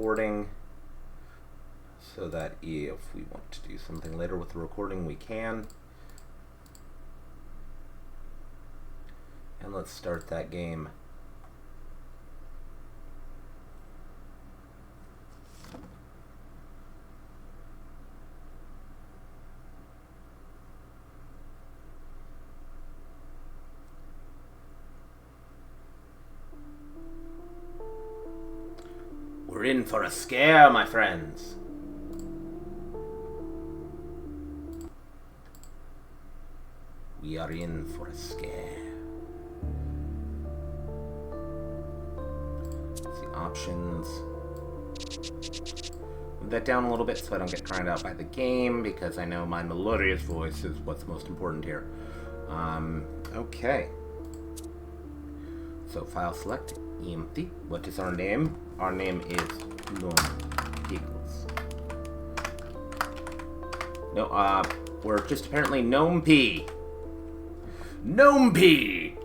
recording so that if we want to do something later with the recording, we can. And let's start that game. We're in for a scare, my friends. We are in for a scare. Let's see, options. Move that down a little bit so I don't get drowned out by the game, because I know my melodious voice is what's most important here. Okay. So file select, empty. What is our name? Our name is Gnomepickles. No, we're just apparently Gnome-P. Gnome-P!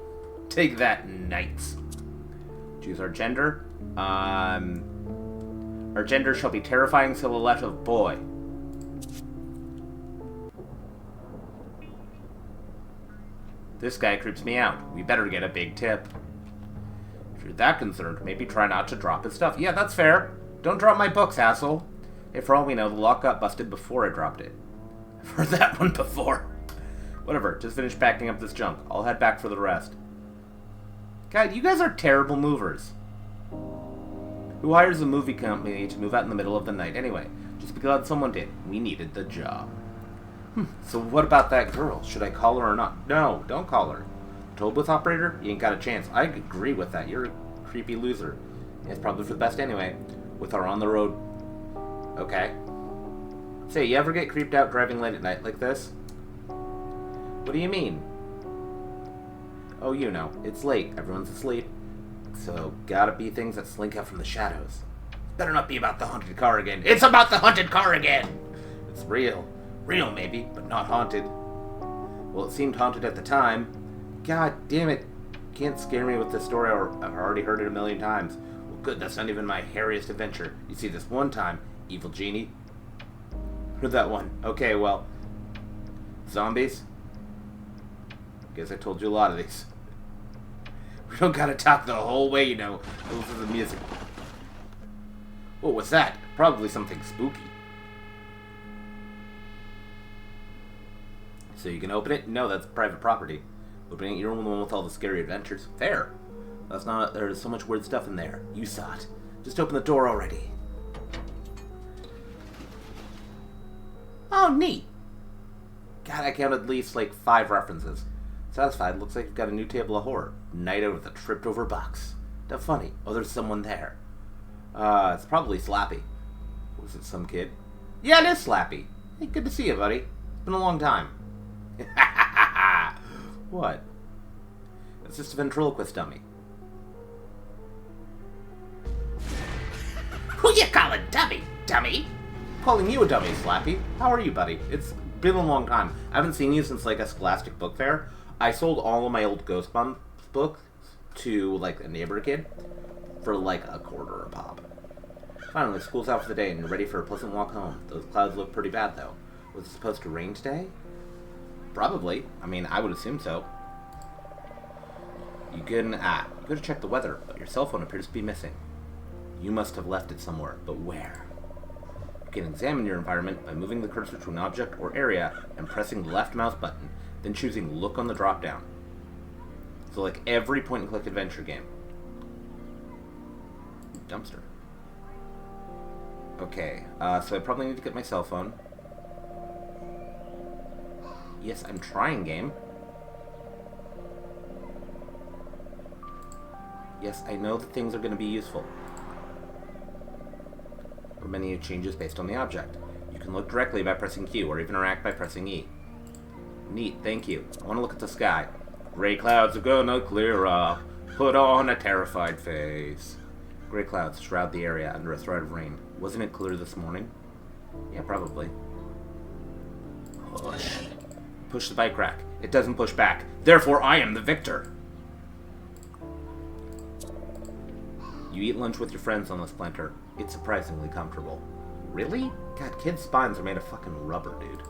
Take that, knights. Choose our gender. Our gender shall be terrifying silhouette of boy. This guy creeps me out. We better get a big tip. If you're that concerned, maybe try not to drop his stuff. Yeah, that's fair. Don't drop my books, asshole. Hey, for all we know, the lock got busted before I dropped it. I've heard that one before. Whatever, just finish packing up this junk. I'll head back for the rest. God, you guys are terrible movers. Who hires a movie company to move out in the middle of the night anyway? Just be glad someone did. We needed the job. So what about that girl? Should I call her or not? No, don't call her. Toll booth operator? You ain't got a chance. I agree with that. You're a creepy loser. It's probably for the best anyway. With our on the road. Okay. Say, you ever get creeped out driving late at night like this? What do you mean? Oh, you know. It's late. Everyone's asleep. So, gotta be things that slink out from the shadows. Better not be about the haunted car again. It's about the haunted car again! It's real. Real, maybe, but not haunted. Well, it seemed haunted at the time. God damn it. Can't scare me with this story, or I've already heard it a million times. Well, good, that's not even my hairiest adventure. You see, this one time, evil genie. Heard that one. Okay, well. Zombies? Guess I told you a lot of these. We don't gotta talk the whole way, you know. Those are the music. What was that? Probably something spooky. So you can open it? No, that's private property. Opening it, you're the one with all the scary adventures. Fair. That's not. There's so much weird stuff in there. You saw it. Just open the door already. Oh, neat. God, I counted at least like 5 references. Satisfied, looks like you've got a new table of horror. Night out with a tripped over box. How funny. Oh, there's someone there. It's probably Slappy. Was it some kid? Yeah, it is Slappy. Hey, good to see you, buddy. It's been a long time. What? It's just a ventriloquist dummy. Who you calling dummy, dummy? Calling you a dummy, Slappy. How are you, buddy? It's been a long time. I haven't seen you since, like, a Scholastic book fair. I sold all of my old Goosebumps books to, like, a neighbor kid for, like, $0.25 a pop. Finally, school's out for the day and you're ready for a pleasant walk home. Those clouds look pretty bad, though. Was it supposed to rain today? Probably. I mean, I would assume so. You go to check the weather, but your cell phone appears to be missing. You must have left it somewhere, but where? You can examine your environment by moving the cursor to an object or area and pressing the left mouse button, then choosing Look on the drop-down. So like every point-and-click adventure game. Dumpster. Okay, so I probably need to get my cell phone. Yes, I'm trying, game. Yes, I know that things are going to be useful. Or menu changes based on the object. You can look directly by pressing Q, or even interact by pressing E. Neat, thank you. I want to look at the sky. Gray clouds are gonna clear up. Put on a terrified face. Gray clouds shroud the area under a threat of rain. Wasn't it clear this morning? Yeah, probably. Push. Push the bike rack. It doesn't push back. Therefore, I am the victor. You eat lunch with your friends on this planter. It's surprisingly comfortable. Really? God, kids' spines are made of fucking rubber, dude.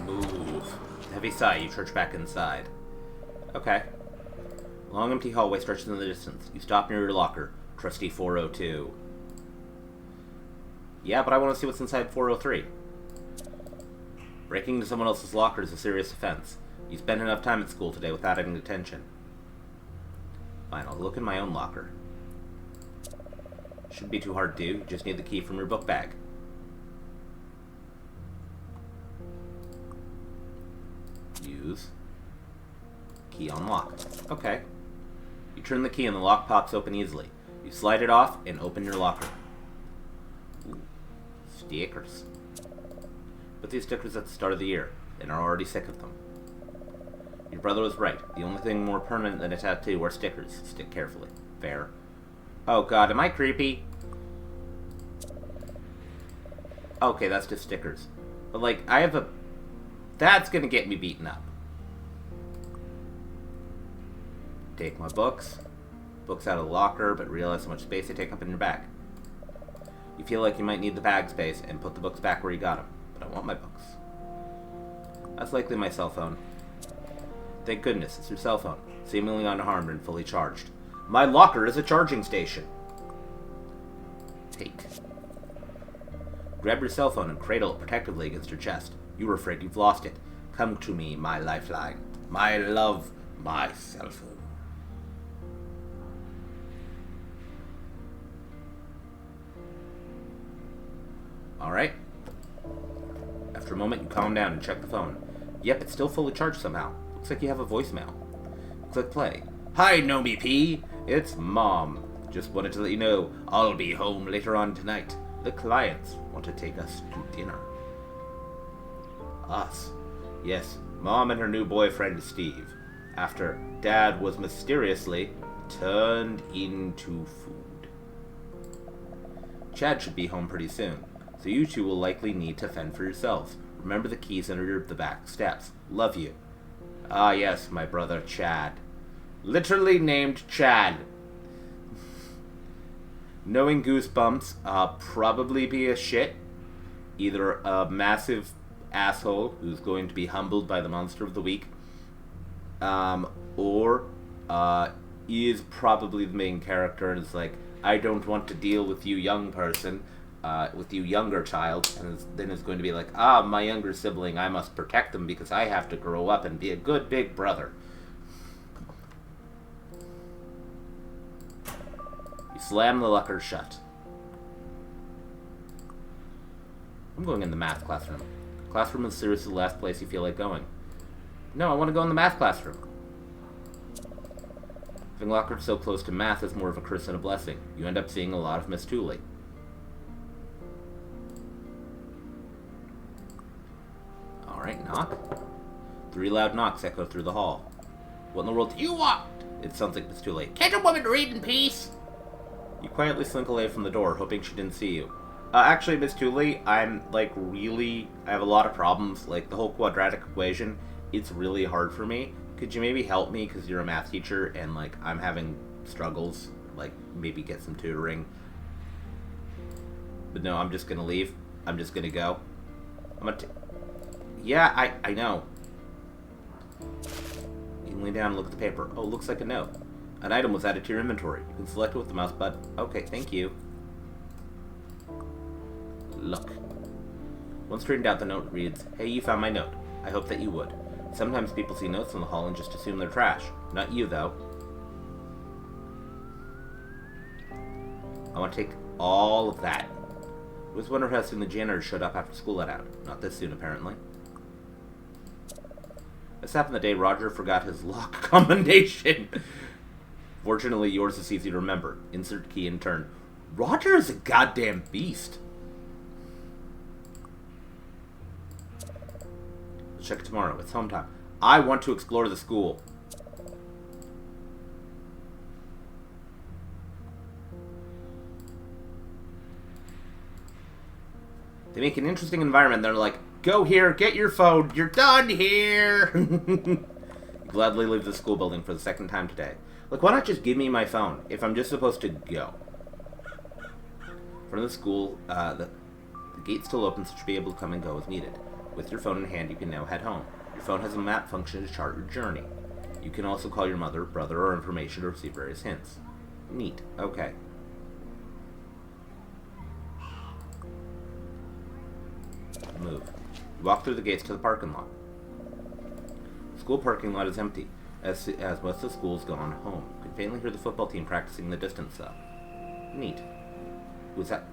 Move. Heavy sigh, you trudge back inside. Okay. Long empty hallway stretches in the distance. You stop near your locker. Trusty 402. Yeah, but I want to see what's inside 403. Breaking into someone else's locker is a serious offense. You spent enough time at school today without any attention. Fine, I'll look in my own locker. Shouldn't be too hard to do. You just need the key from your book bag. Use. Key on lock. Okay. You turn the key and the lock pops open easily. You slide it off and open your locker. Ooh. Stickers. Put these stickers at the start of the year, and are already sick of them. Your brother was right. The only thing more permanent than a tattoo are stickers. Stick carefully. Fair. Oh god, am I creepy? Okay, that's just stickers. But like, I have a... That's gonna get me beaten up. Take my books. Books out of the locker, but realize how much space they take up in your bag. You feel like you might need the bag space, and put the books back where you got them. But I want my books. That's likely my cell phone. Thank goodness, it's your cell phone. Seemingly unharmed and fully charged. My locker is a charging station. Take. Grab your cell phone and cradle it protectively against your chest. You are afraid you've lost it. Come to me, my lifeline. My love, my cell phone. Alright. After a moment, you calm down and check the phone. Yep, it's still fully charged somehow. Looks like you have a voicemail. Click play. Hi, Gnomepickles. It's Mom. Just wanted to let you know I'll be home later on tonight. The clients want to take us to dinner. Us. Yes, Mom and her new boyfriend, Steve. After Dad was mysteriously turned into food. Chad should be home pretty soon, so you two will likely need to fend for yourselves. Remember the keys under the back steps. Love you. Ah yes, my brother Chad. Literally named Chad. Knowing Goosebumps, probably be a shit. Either a massive asshole who's going to be humbled by the monster of the week, or is probably the main character and is like, I don't want to deal with you, young person, with you, younger child, and then is going to be like, my younger sibling, I must protect them because I have to grow up and be a good big brother. You slam the locker shut. I'm going in the math classroom. Classroom is seriously the last place you feel like going. No, I want to go in the math classroom. Having lockers so close to math is more of a curse than a blessing. You end up seeing a lot of Miss Tooley. Alright, knock. 3 loud knocks echo through the hall. What in the world do you want? It sounds like Miss Tooley. Can't a woman read in peace? You quietly slink away from the door, hoping she didn't see you. Actually, Miss Tooley, I'm, like, I have a lot of problems. Like, the whole quadratic equation, it's really hard for me. Could you maybe help me, because you're a math teacher, and, like, I'm having struggles. Like, maybe get some tutoring. But no, I'm just gonna leave. I'm just gonna go. Yeah, I know. You can lean down and look at the paper. Oh, looks like a note. An item was added to your inventory. You can select it with the mouse button. Okay, thank you. Look. Once straightened out, the note reads, Hey, you found my note. I hope that you would. Sometimes people see notes in the hall and just assume they're trash. Not you, though. I want to take all of that. I was wondering how soon the janitor showed up after school let out. Not this soon, apparently. This happened the day Roger forgot his lock combination. Fortunately, yours is easy to remember. Insert key and turn. Roger is a goddamn beast. Let's check tomorrow. It's home time. I want to explore the school. They make an interesting environment. They're like, go here, get your phone, you're done here. You gladly leave the school building for the second time today. Like, why not just give me my phone if I'm just supposed to go? In front of the school, the gate's still open, so you should be able to come and go as needed. With your phone in hand, you can now head home. Your phone has a map function to chart your journey. You can also call your mother, brother, or information to receive various hints. Neat. Okay. Move. You walk through the gates to the parking lot. The school parking lot is empty, as most of the school's gone home. You can faintly hear the football team practicing in the distance, though. Neat. Who's that?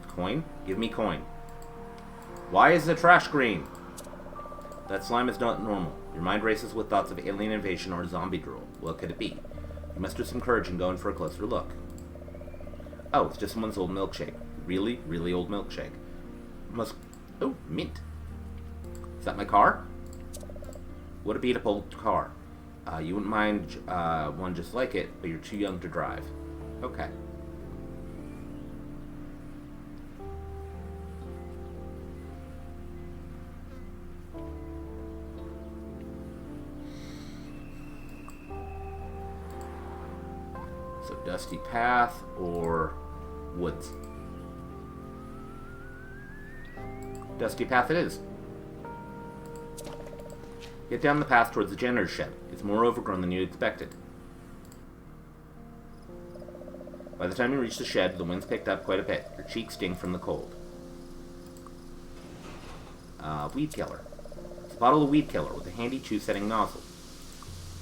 Coin? Give me coin. Why is the trash green? That slime is not normal. Your mind races with thoughts of alien invasion or zombie drool. What could it be? You must have some courage and go in for a closer look. Oh, it's just someone's old milkshake. Really, really old milkshake. Must... Oh, mint. Is that my car? What a beat-up old car. You wouldn't mind one just like it, but you're too young to drive. Okay. So, dusty path or woods? Dusty path it is. Get down the path towards the janitor's shed. It's more overgrown than you expected. By the time you reach the shed, the wind's picked up quite a bit. Your cheeks sting from the cold. Weed killer. It's a bottle of weed killer with a handy chew-setting nozzle.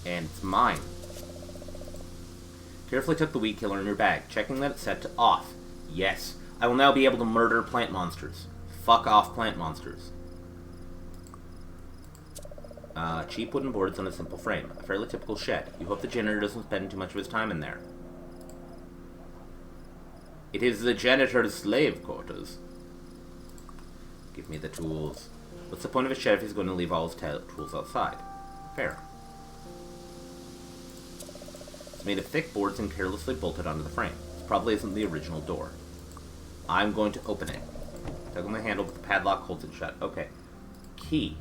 And it's mine. Carefully tuck the weed killer in your bag, checking that it's set to off. Yes, I will now be able to murder plant monsters. Fuck off, plant monsters. Cheap wooden boards on a simple frame. A fairly typical shed. You hope the janitor doesn't spend too much of his time in there. It is the janitor's slave quarters. Give me the tools. What's the point of a shed if he's going to leave all his tools outside? Fair. It's made of thick boards and carelessly bolted onto the frame. This probably isn't the original door. I'm going to open it. Tug on the handle, but the padlock holds it shut. Okay. Key.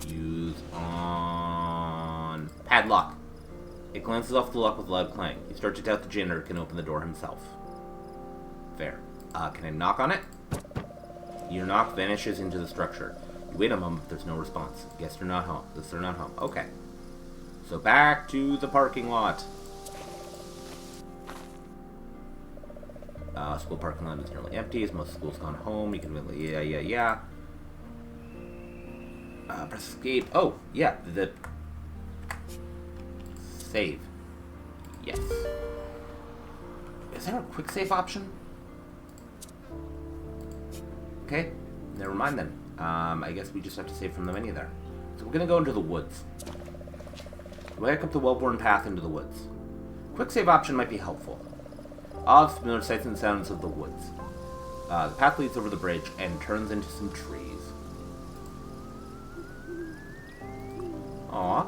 Use on... Padlock. It glances off the lock with a loud clang. You start to doubt the janitor can open the door himself. Fair. Can I knock on it? Your knock vanishes into the structure. You wait a moment, but there's no response. Guess they're not home. Guess they're not home. Okay. So back to the parking lot. School parking lot is nearly empty, as most schools gone home. You can really... Yeah. Press escape. Oh, yeah. The... Save. Yes. Is there a quick save option? Okay. Never mind then. I guess we just have to save from the menu there. So we're gonna go into the woods. Way up the well-worn path into the woods. Quick save option might be helpful. All the familiar sights and sounds of the woods. The path leads over the bridge and turns into some trees. Aww.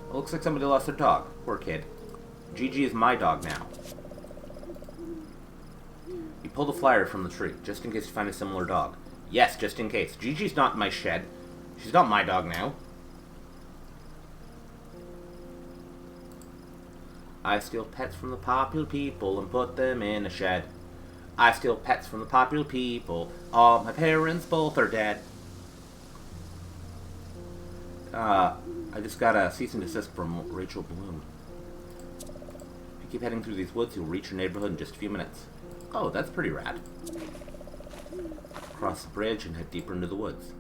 It looks like somebody lost their dog. Poor kid. Gigi is my dog now. You pull the flyer from the tree, just in case you find a similar dog. Yes, just in case. Gigi's not in my shed. She's not my dog now. I steal pets from the popular people and put them in a shed. I steal pets from the popular people. All my parents both are dead. I just got a cease and desist from Rachel Bloom. If you keep heading through these woods, you'll reach your neighborhood in just a few minutes. Oh, that's pretty rad. Cross the bridge and head deeper into the woods.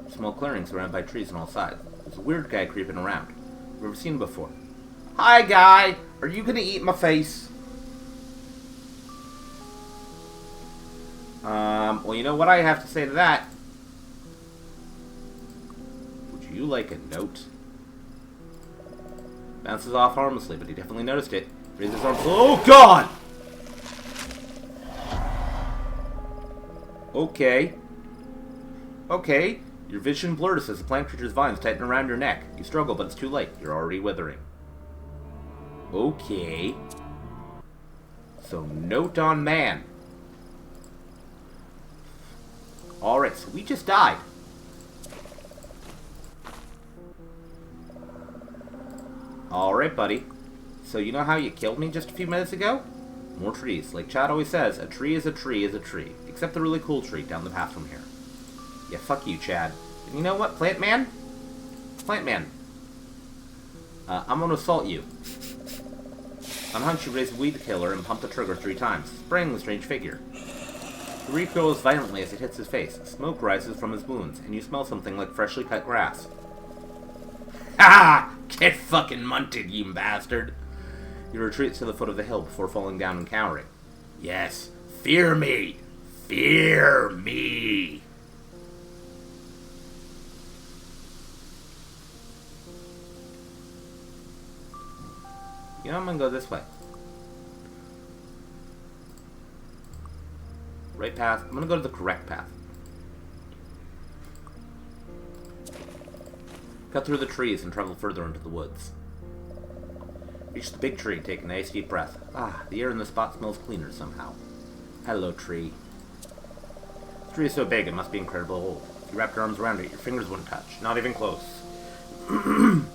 Small clearing surrounded by trees on all sides. There's a weird guy creeping around. You've never seen him before. Hi, guy! Are you gonna eat my face? Well, you know what I have to say to that? Would you like a note? Bounces off harmlessly, but he definitely noticed it. Raises his arms. Oh, God! Okay. Okay. Your vision blurs as the plant creature's vines tighten around your neck. You struggle, but it's too late. You're already withering. Okay. So, note on man. Alright, so we just died. Alright, buddy. So you know how you killed me just a few minutes ago? More trees. Like Chad always says, a tree is a tree is a tree. Except the really cool tree down the path from here. Yeah, fuck you, Chad. And you know what, Plant Man? Plant Man. I'm gonna assault you. On hunch, you raise the weed killer and pump the trigger 3 times, spraying the strange figure. The recoils violently as it hits his face. Smoke rises from his wounds, and you smell something like freshly cut grass. Ha! Get fucking munted, you bastard! You retreat to the foot of the hill before falling down and cowering. Yes, fear me! Fear me! You know, I'm gonna go this way. Right path. I'm gonna go to the correct path. Cut through the trees and travel further into the woods. Reach the big tree, take a nice deep breath. Ah, the air in this spot smells cleaner somehow. Hello, tree. This tree is so big, it must be incredibly old. If you wrapped your arms around it, your fingers wouldn't touch. Not even close.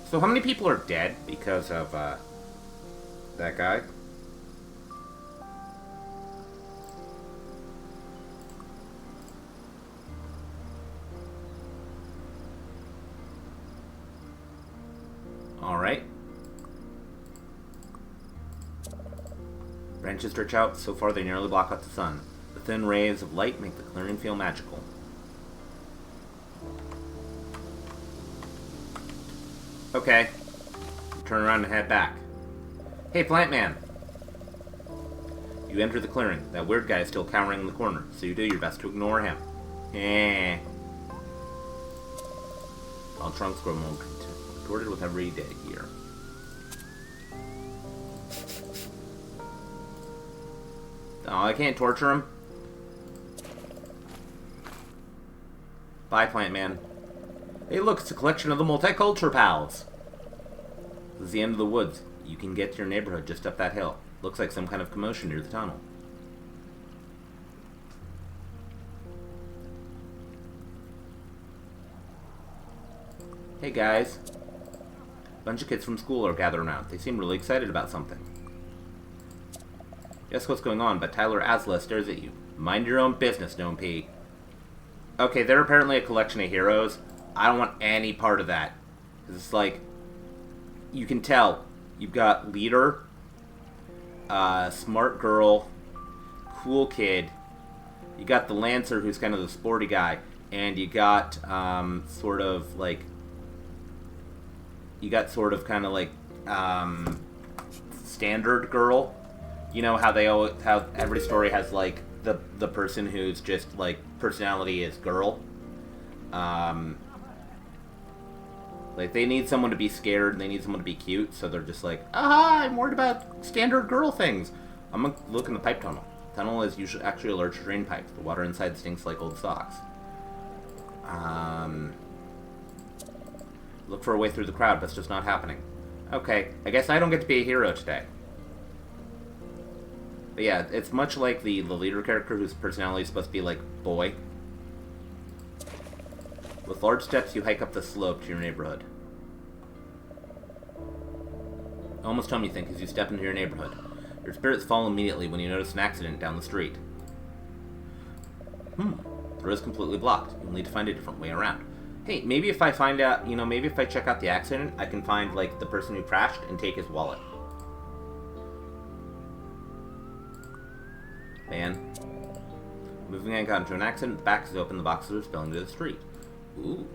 So how many people are dead because of, that guy? Alright. Branches stretch out so far they nearly block out the sun. The thin rays of light make the clearing feel magical. Okay. Turn around and head back. Hey, Plant Man! You enter the clearing. That weird guy is still cowering in the corner, so you do your best to ignore him. Eh. All trunks grow more contorted with every day here. Oh, I can't torture him. Bye, Plant Man. Hey, look, it's a collection of the multicultural pals. This is the end of the woods. You can get to your neighborhood just up that hill. Looks like some kind of commotion near the tunnel. Hey, guys. A bunch of kids from school are gathered around. They seem really excited about something. Guess what's going on, but Tyler Asla stares at you. Mind your own business, Gnome. Okay, they're apparently a collection of heroes. I don't want any part of that. It's like, you can tell. You've got leader, smart girl, cool kid. You got the Lancer, who's kind of the sporty guy. And you got, sort of kind of like, standard girl. You know how they always, how every story has, like, the person who's just, like, personality is girl. Like, they need someone to be scared, and they need someone to be cute, so they're just like, aha, I'm worried about standard girl things. I'm gonna look in the pipe tunnel. The tunnel is usually actually a large drain pipe. The water inside stinks like old socks. Look for a way through the crowd, but it's just not happening. Okay, I guess I don't get to be a hero today. But yeah, it's much like the leader character whose personality is supposed to be like, boy. With large steps, you hike up the slope to your neighborhood. Almost home, you think, as you step into your neighborhood. Your spirits fall immediately when you notice an accident down the street. The road is completely blocked. You'll need to find a different way around. Hey, maybe if I find out, maybe if I check out the accident, I can find, like, the person who crashed and take his wallet. Man. Moving van got into an accident, the back is open, the boxes are spilling to the street. Ooh.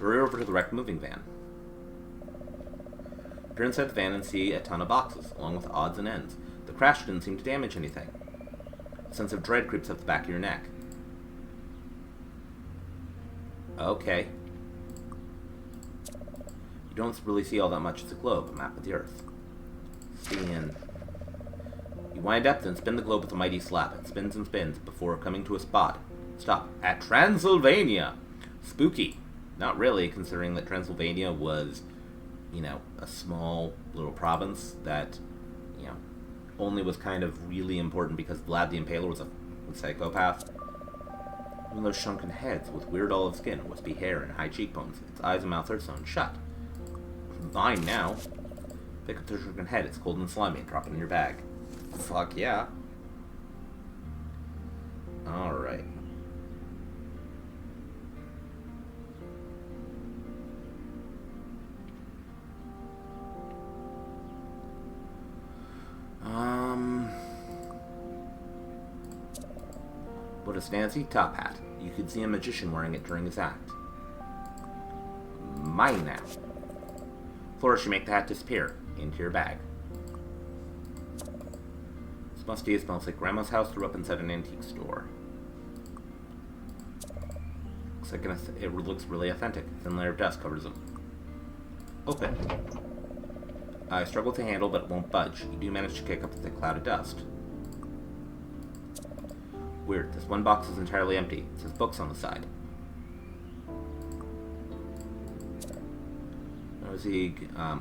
Hurry over to the wrecked moving van. You're inside the van and see a ton of boxes, along with odds and ends. The crash didn't seem to damage anything. A sense of dread creeps up the back of your neck. Okay. You don't really see all that much as a globe, a map of the Earth. Seeing. You wind up, then spin the globe with a mighty slap. It spins and spins before coming to a spot. Stop. At Transylvania! Spooky. Not really, considering that Transylvania was, a small little province that, only was kind of really important because Vlad the Impaler was a psychopath. Even those shrunken heads with weird olive skin, wispy hair, and high cheekbones, its eyes and mouth are sewn shut. Fine now. Pick up the shrunken head. It's cold and slimy and drop it in your bag. Fuck yeah. Alright. What a snazzy top hat. You could see a magician wearing it during his act. Mine now. Flourish, you make the hat disappear. Into your bag. This musty smells like Grandma's house threw up inside an antique store. Looks like it looks really authentic. A thin layer of dust covers them. Open. I struggle to handle, but it won't budge. You do manage to kick up a thick cloud of dust. Weird. This one box is entirely empty. It says books on the side. Nosy,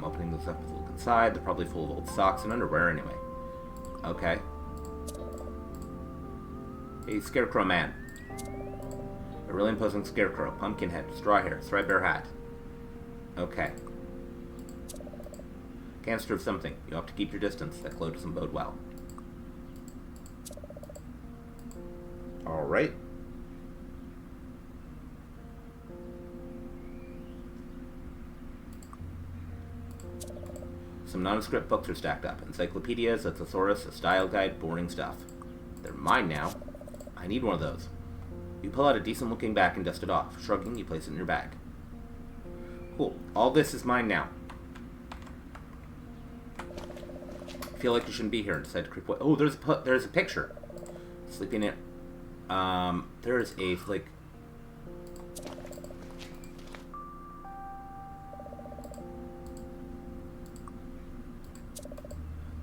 opening this up with a look inside. They're probably full of old socks and underwear anyway. Okay. Hey, Scarecrow Man. A really imposing scarecrow. Pumpkin head. Straw hair. Threadbare hat. Okay. Canister of something. You have to keep your distance. That glow doesn't bode well. Alright. Some nondescript books are stacked up. Encyclopedias, a thesaurus, a style guide, boring stuff. They're mine now. I need one of those. You pull out a decent-looking bag and dust it off. Shrugging, you place it in your bag. Cool. All this is mine now. Feel like you shouldn't be here and decide to creep away. Oh, there's a picture. Sleeping in. There's a, like...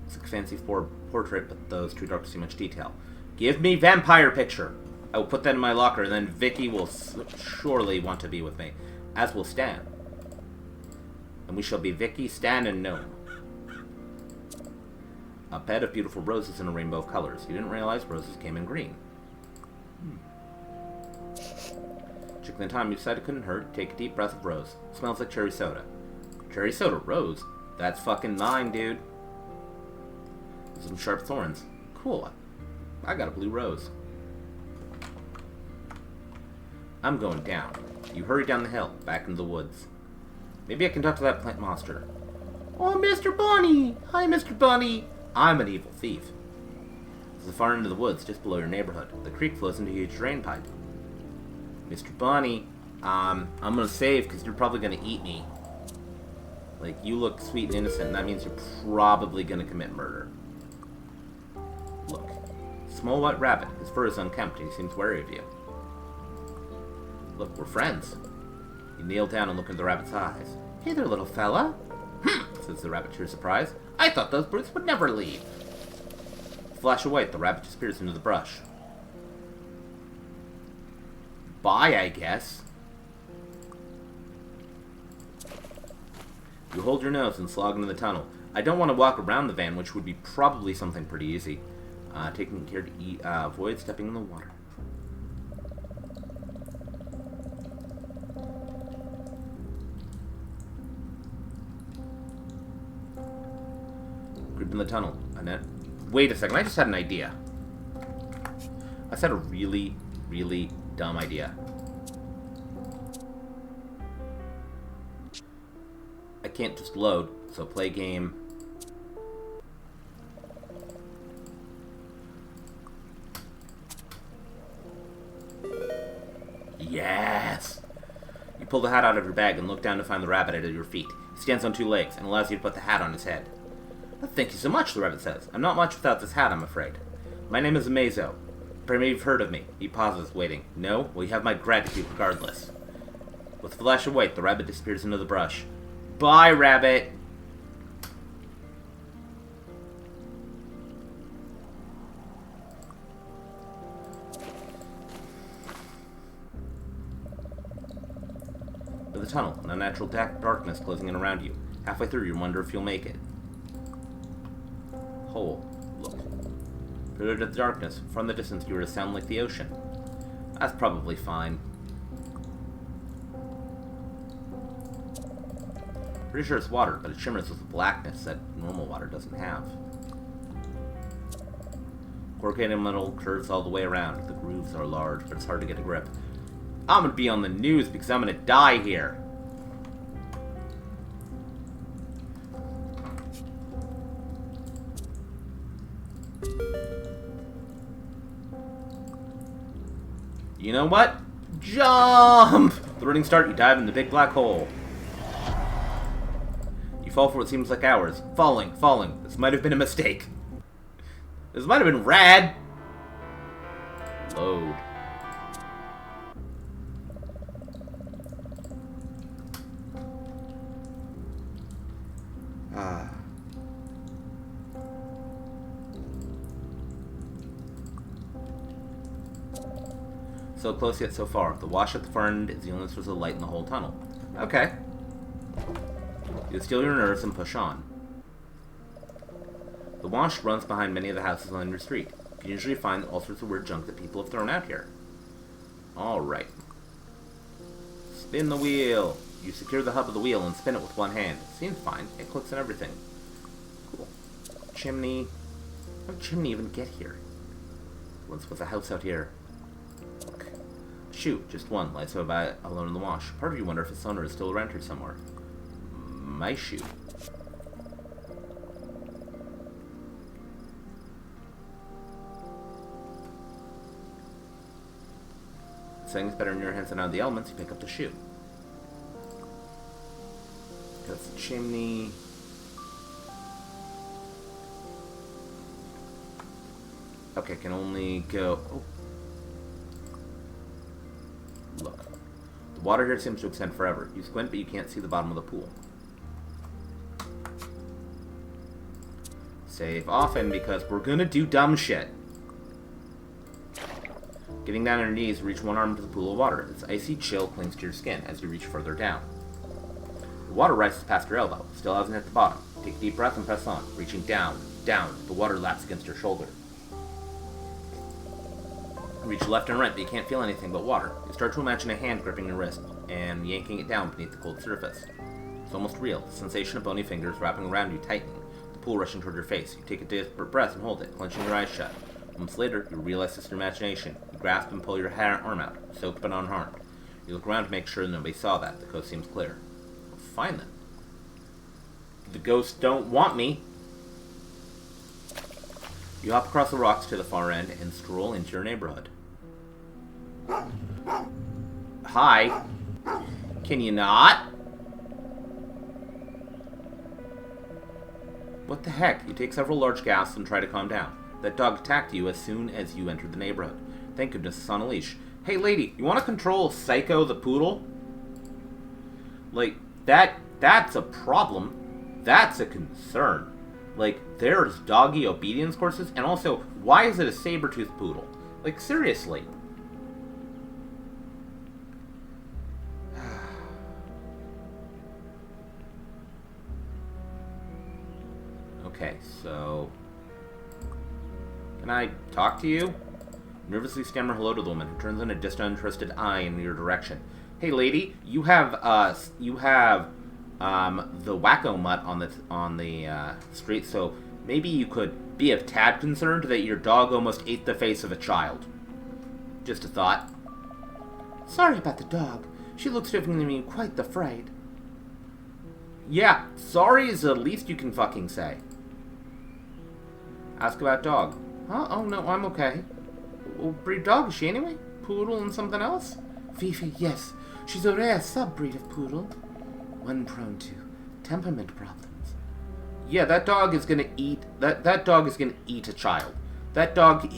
It's a fancy portrait, but those too dark to see much detail. Give me vampire picture! I will put that in my locker, and then Vicky will surely want to be with me. As will Stan. And we shall be Vicky, Stan, and Gnome. A bed of beautiful roses in a rainbow of colors. You didn't realize roses came in green. Chicken and time, you decided it couldn't hurt. Take a deep breath of rose. Smells like cherry soda. Cherry soda? Rose? That's fucking mine, dude. Some sharp thorns. Cool. I got a blue rose. I'm going down. You hurry down the hill, back into the woods. Maybe I can talk to that plant monster. Oh, Mr. Bunny! Hi, Mr. Bunny! I'm an evil thief. It's the far end of the woods, just below your neighborhood. The creek flows into a huge drain pipe. Mr. Bunny, I'm gonna save, because you're probably gonna eat me. Like, you look sweet and innocent, and that means you're probably gonna commit murder. Look. Small white rabbit. His fur is unkempt, and he seems wary of you. Look, we're friends. You kneel down and look into the rabbit's eyes. Hey there, little fella. Says the rabbit to your surprise. I thought those brutes would never leave. Flash of white, the rabbit disappears into the brush. Bye, I guess. You hold your nose and slog into the tunnel. I don't want to walk around the van, which would be probably something pretty easy. Taking care to avoid stepping in the water. Creep in the tunnel. Wait a second, I just had an idea. I just had a really, really dumb idea. I can't just load, so play game. Yes! You pull the hat out of your bag and look down to find the rabbit at your feet. He stands on two legs and allows you to put the hat on his head. Thank you so much, the rabbit says. I'm not much without this hat, I'm afraid. My name is Amazo. Perhaps you've heard of me. He pauses, waiting. No? Well, you have my gratitude regardless. With a flash of white, the rabbit disappears into the brush. Bye, rabbit! To the tunnel, an unnatural darkness closing in around you. Halfway through, you wonder if you'll make it. Hole. Look. Through the darkness, from the distance you hear a sound like the ocean. That's probably fine. Pretty sure it's water, but it shimmers with a blackness that normal water doesn't have. Corrugated metal curves all the way around. The grooves are large, but it's hard to get a grip. I'm gonna be on the news because I'm gonna die here. You know what? Jump! The running start, you dive in the big black hole. You fall for what seems like hours. Falling. This might have been a mistake. This might have been rad. Load. So close yet so far. The wash at the far end is the only source of light in the whole tunnel. Okay. You steal your nerves and push on. The wash runs behind many of the houses on your street. You can usually find all sorts of weird junk that people have thrown out here. Alright. Spin the wheel. You secure the hub of the wheel and spin it with one hand. It seems fine. It clicks and everything. Cool. Chimney. How did chimney even get here? Once was a house out here. Look. Shoe. Just one. Lies so about alone in the wash. Part of you wonder if its owner is still around here somewhere. My shoe. Saying's better in your hands than out of the elements. You pick up the shoe. That's the chimney. Okay, can only go... Oh. Look. The water here seems to extend forever. You squint, but you can't see the bottom of the pool. Save often, because we're gonna do dumb shit. Getting down on your knees, reach one arm to the pool of water. Its icy chill clings to your skin as you reach further down. The water rises past your elbow. Still hasn't hit the bottom. Take a deep breath and press on. Reaching down, down. The water laps against your shoulder. Reach left and right, but you can't feel anything but water. You start to imagine a hand gripping your wrist and yanking it down beneath the cold surface. It's almost real. The sensation of bony fingers wrapping around you tightening. The pool rushing toward your face. You take a deep breath and hold it, clenching your eyes shut. Moments later, you realize it's your imagination. You grasp and pull your arm out, soaked but unharmed. You look around to make sure nobody saw that. The coast seems clear. Well, fine then. The ghosts don't want me. You hop across the rocks to the far end and stroll into your neighborhood. Hi. Can you not? What the heck? You take several large gasps and try to calm down. That dog attacked you as soon as you entered the neighborhood. Thank goodness it's on a leash. Hey lady, you want to control Psycho the poodle? Like, that's a problem. That's a concern. Like, there's doggy obedience courses, and also, why is it a saber-toothed poodle? Like, seriously. Okay, so... Can I talk to you? Nervously stammer hello to the woman, who turns in a disinterested eye in your direction. Hey lady, you have the wacko mutt on the street, so maybe you could be a tad concerned that your dog almost ate the face of a child. Just a thought. Sorry about the dog. She looks to have given me quite the fright. Yeah, sorry is the least you can fucking say. Ask about dog. Huh? Oh no, I'm okay. What breed dog is she anyway? Poodle and something else? Fifi, yes. She's a rare sub-breed of poodle. One prone to temperament problems. Yeah, that dog is gonna eat... That dog is gonna eat a child. That dog,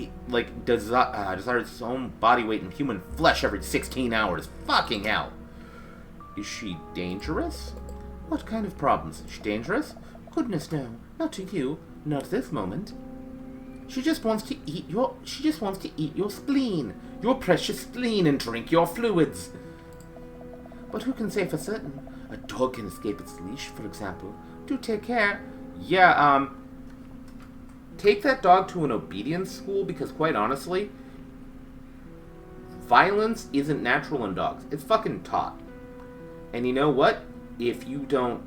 desires its own body weight in human flesh every 16 hours. Fucking hell. Is she dangerous? What kind of problems? Is she dangerous? Goodness no. Not to you. Not this moment. She just wants to eat your spleen. Your precious spleen, and drink your fluids. But who can say for certain? A dog can escape its leash, for example. Do take care. Yeah, take that dog to an obedience school, because quite honestly, violence isn't natural in dogs. It's fucking taught. And you know what? If you don't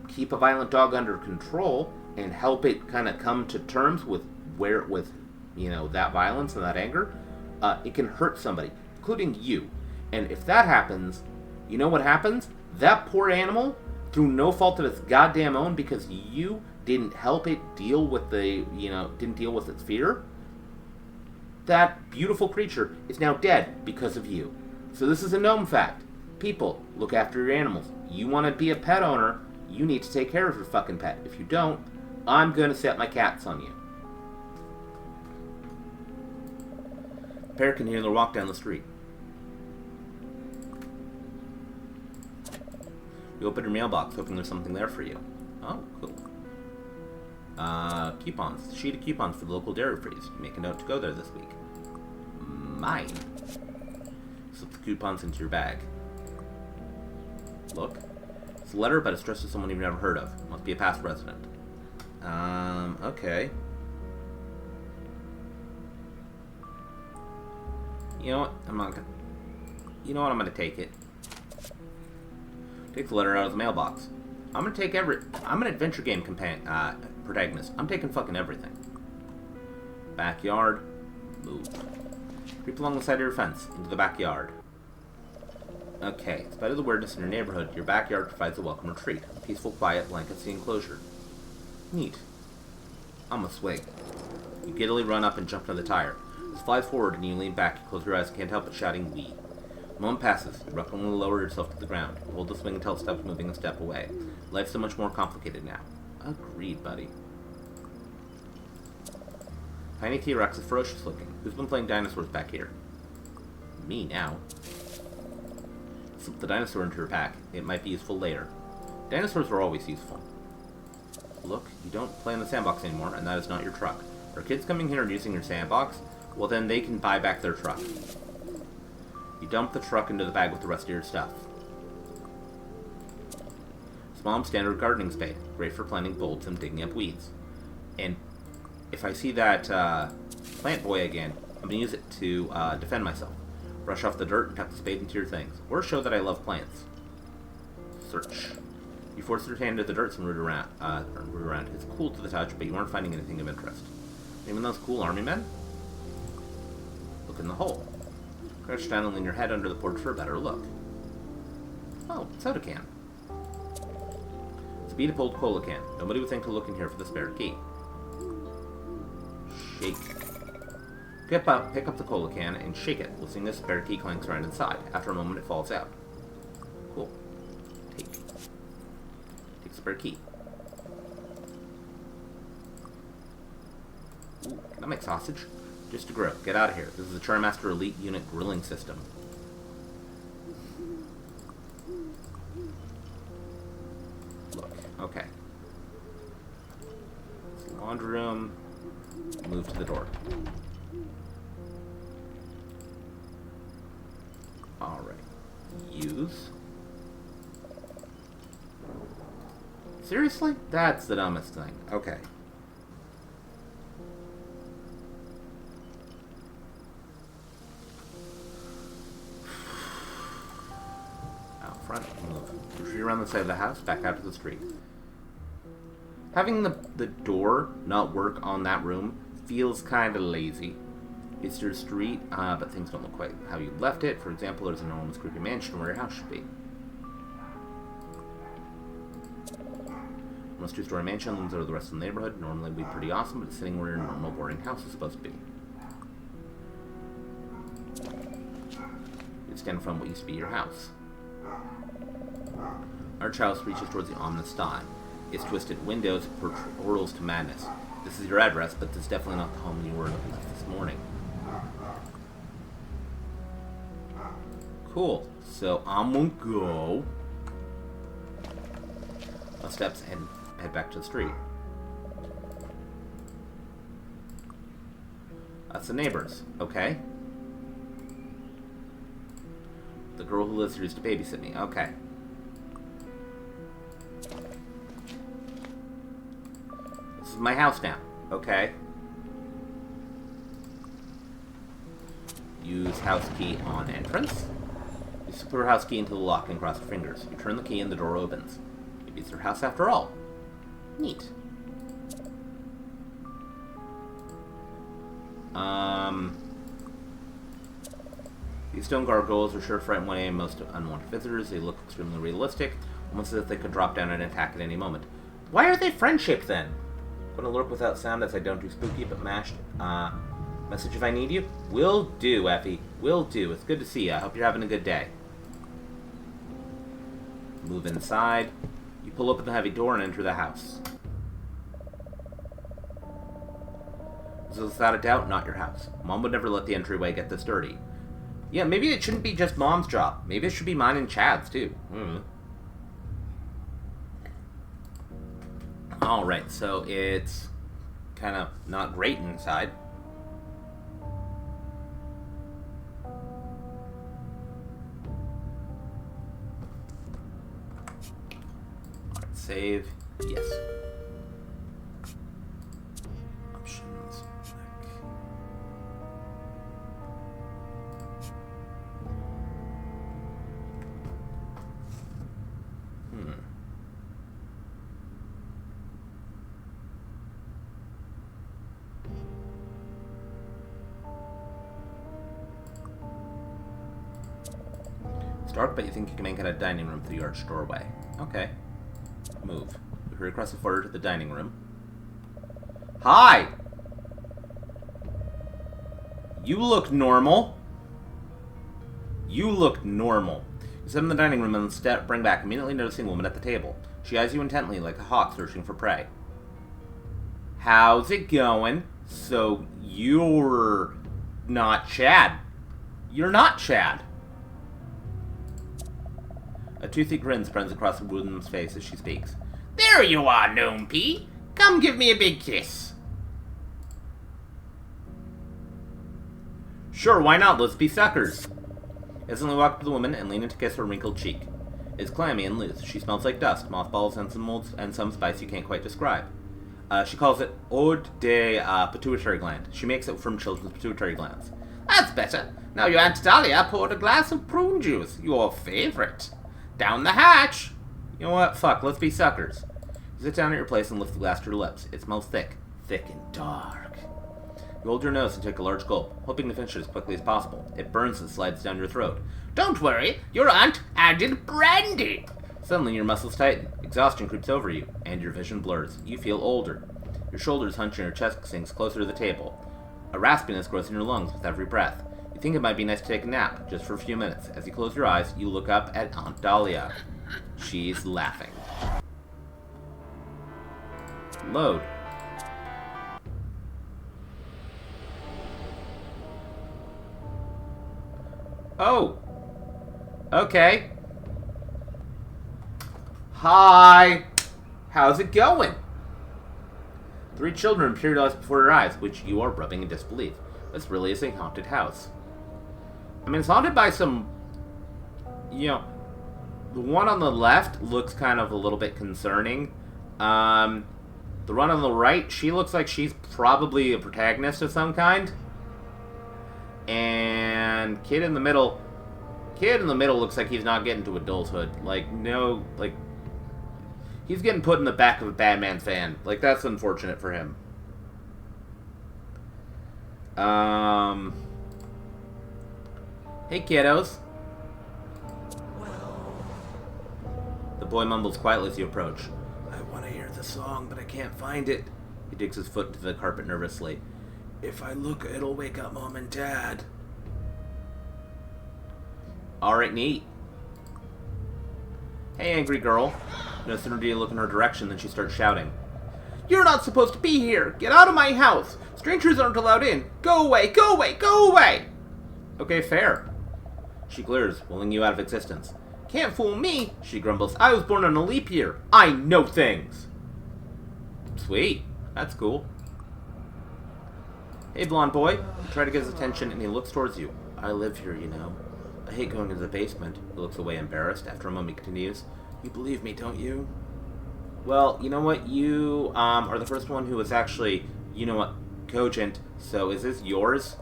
keep a violent dog under control and help it kind of come to terms with that violence and that anger, it can hurt somebody, including you. And if that happens, you know what happens? That poor animal, through no fault of its goddamn own, because you didn't help it deal with didn't deal with its fear, that beautiful creature is now dead because of you. So this is a gnome fact. People, look after your animals. You want to be a pet owner, you need to take care of your fucking pet. If you don't, I'm going to set my cats on you. The pair can hear their walk down the street. You open your mailbox, hoping there's something there for you. Oh, cool. Coupons. Sheet of coupons for the local dairy freeze. Make a note to go there this week. Mine. Slip the coupons into your bag. Look. It's a letter, but it's addressed to someone you've never heard of. Must be a past resident. Okay. You know what? I'm gonna take it. Take the letter out of the mailbox. I'm an adventure game protagonist. I'm taking fucking everything. Backyard. Move. Creep along the side of your fence, into the backyard. Okay, in spite of the weirdness in your neighborhood, your backyard provides a welcome retreat. A peaceful, quiet, blankety enclosure. Neat. I'm a swig. You giddily run up and jump into the tire. It flies forward and you lean back. You close your eyes and can't help but shouting, "Wee." A moment passes. You reluctantly lower yourself to the ground. You hold the swing until it stops moving a step away. Life's so much more complicated now. Agreed, buddy. Tiny T-Rex is ferocious looking. Who's been playing dinosaurs back here? Me now. Slip the dinosaur into your pack. It might be useful later. Dinosaurs are always useful. Look, you don't play in the sandbox anymore, and that is not your truck. Are kids coming here and using your sandbox? Well, then they can buy back their truck. You dump the truck into the bag with the rest of your stuff. Small standard gardening spade. Great for planting bulbs and digging up weeds. And if I see that plant boy again, I'm going to use it to defend myself. Brush off the dirt and tuck the spade into your things. Or show that I love plants. Search. You force your hand into the dirt and root around. It's cool to the touch, but you aren't finding anything of interest. Even those cool army men? Look in the hole. Crouch down and lean your head under the porch for a better look. Oh, soda can. It's a beat-up old cola can. Nobody would think to look in here for the spare key. Shake. Pick up the cola can and shake it, listening as the spare key clanks around inside. After a moment, it falls out. Cool. Take the spare key. Ooh, can I make sausage? Just a grill. Get out of here. This is the Charmaster Elite Unit grilling system. Look. Okay. It's the laundry room. Move to the door. Alright. Use. Seriously? That's the dumbest thing. Okay. Retreat around the side of the house, back out to the street. Having the door not work on that room feels kind of lazy. It's your street, but things don't look quite how you left it. For example, there's an enormous creepy mansion where your house should be. Almost two-story mansion looms over the rest of the neighborhood. Normally would be pretty awesome, but it's sitting where your normal boring house is supposed to be. You stand in front of what used to be your house. Arch house reaches towards the ominous sky. Its twisted windows portals to madness. This is your address, but this is definitely not the home you were looking at this morning. Cool. So I'm gonna go up steps and head back to the street. That's the neighbors. Okay. The girl who lives here used to babysit me. Okay. This is my house now. Okay. Use house key on entrance. You slip your house key into the lock and cross your fingers. You turn the key and the door opens. You Maybe it's their house after all. Neat. These stone gargoyles are sure to frighten away most unwanted visitors. They look extremely realistic, almost as if they could drop down and attack at any moment. Why are they friend-shaped then? Gonna lurk without sound as I don't do spooky, but mashed. Message if I need you? Will do, Effie. Will do. It's good to see you. I hope you're having a good day. Move inside. You pull open the heavy door and enter the house. This is without a doubt not your house. Mom would never let the entryway get this dirty. Yeah, maybe it shouldn't be just Mom's job. Maybe it should be mine and Chad's, too. Alright, so it's kind of not great inside. Alright, save. Yes. Options. It's dark, but you think you can make it a dining room through the arched doorway. Okay. Move. You hurry across the foyer to the dining room. Hi! You look normal. You look normal. You sit in the dining room and bring back, immediately noticing a woman at the table. She eyes you intently, like a hawk searching for prey. How's it going? So, you're not Chad. You're not Chad. A toothy grin spreads across the woman's face as she speaks. There you are, Gnomepi. Come give me a big kiss. Sure, why not? Let's be suckers. Instantly walk up to the woman and lean in to kiss her wrinkled cheek. It's clammy and loose. She smells like dust, mothballs, and some molds, and some spice you can't quite describe. She calls it eau de pituitary gland. She makes it from children's pituitary glands. That's better. Now your Aunt Dahlia poured a glass of prune juice, your favorite. Down the hatch! You know what? Fuck, let's be suckers. You sit down at your place and lift the glass to your lips. It smells thick. Thick and dark. You hold your nose and take a large gulp, hoping to finish it as quickly as possible. It burns and slides down your throat. Don't worry, your aunt added brandy! Suddenly your muscles tighten. Exhaustion creeps over you, and your vision blurs. You feel older. Your shoulders hunch and your chest sinks closer to the table. A raspiness grows in your lungs with every breath. You think it might be nice to take a nap, just for a few minutes. As you close your eyes, you look up at Aunt Dahlia. She's laughing. Load. Oh. Okay. Hi. How's it going? 3 children materialize before your eyes, which you are rubbing in disbelief. This really is a haunted house. I mean, it's haunted by some... You know, the one on the left looks kind of a little bit concerning. The one on the right, she looks like she's probably a protagonist of some kind. And kid in the middle looks like he's not getting to adulthood. Like, no, like, he's getting put in the back of a Batman fan. Like, that's unfortunate for him. Hey, kiddos. The boy mumbles quietly as you approach. I want to hear the song, but I can't find it. He digs his foot into the carpet nervously. If I look, it'll wake up Mom and Dad. Alright, neat. Hey, angry girl. No sooner do you look in her direction than she starts shouting. You're not supposed to be here! Get out of my house! Strangers aren't allowed in! Go away! Go away! Go away! Okay, fair. She glares, willing you out of existence. Can't fool me, she grumbles. I was born on a leap year. I know things! Sweet. That's cool. Hey, blonde boy. You try to get his attention, and he looks towards you. I live here, you know. I hate going to the basement. He looks away embarrassed. After a moment, he continues. You believe me, don't you? Well, you know what? You are the first one who was actually, you know what, cogent. So is this yours?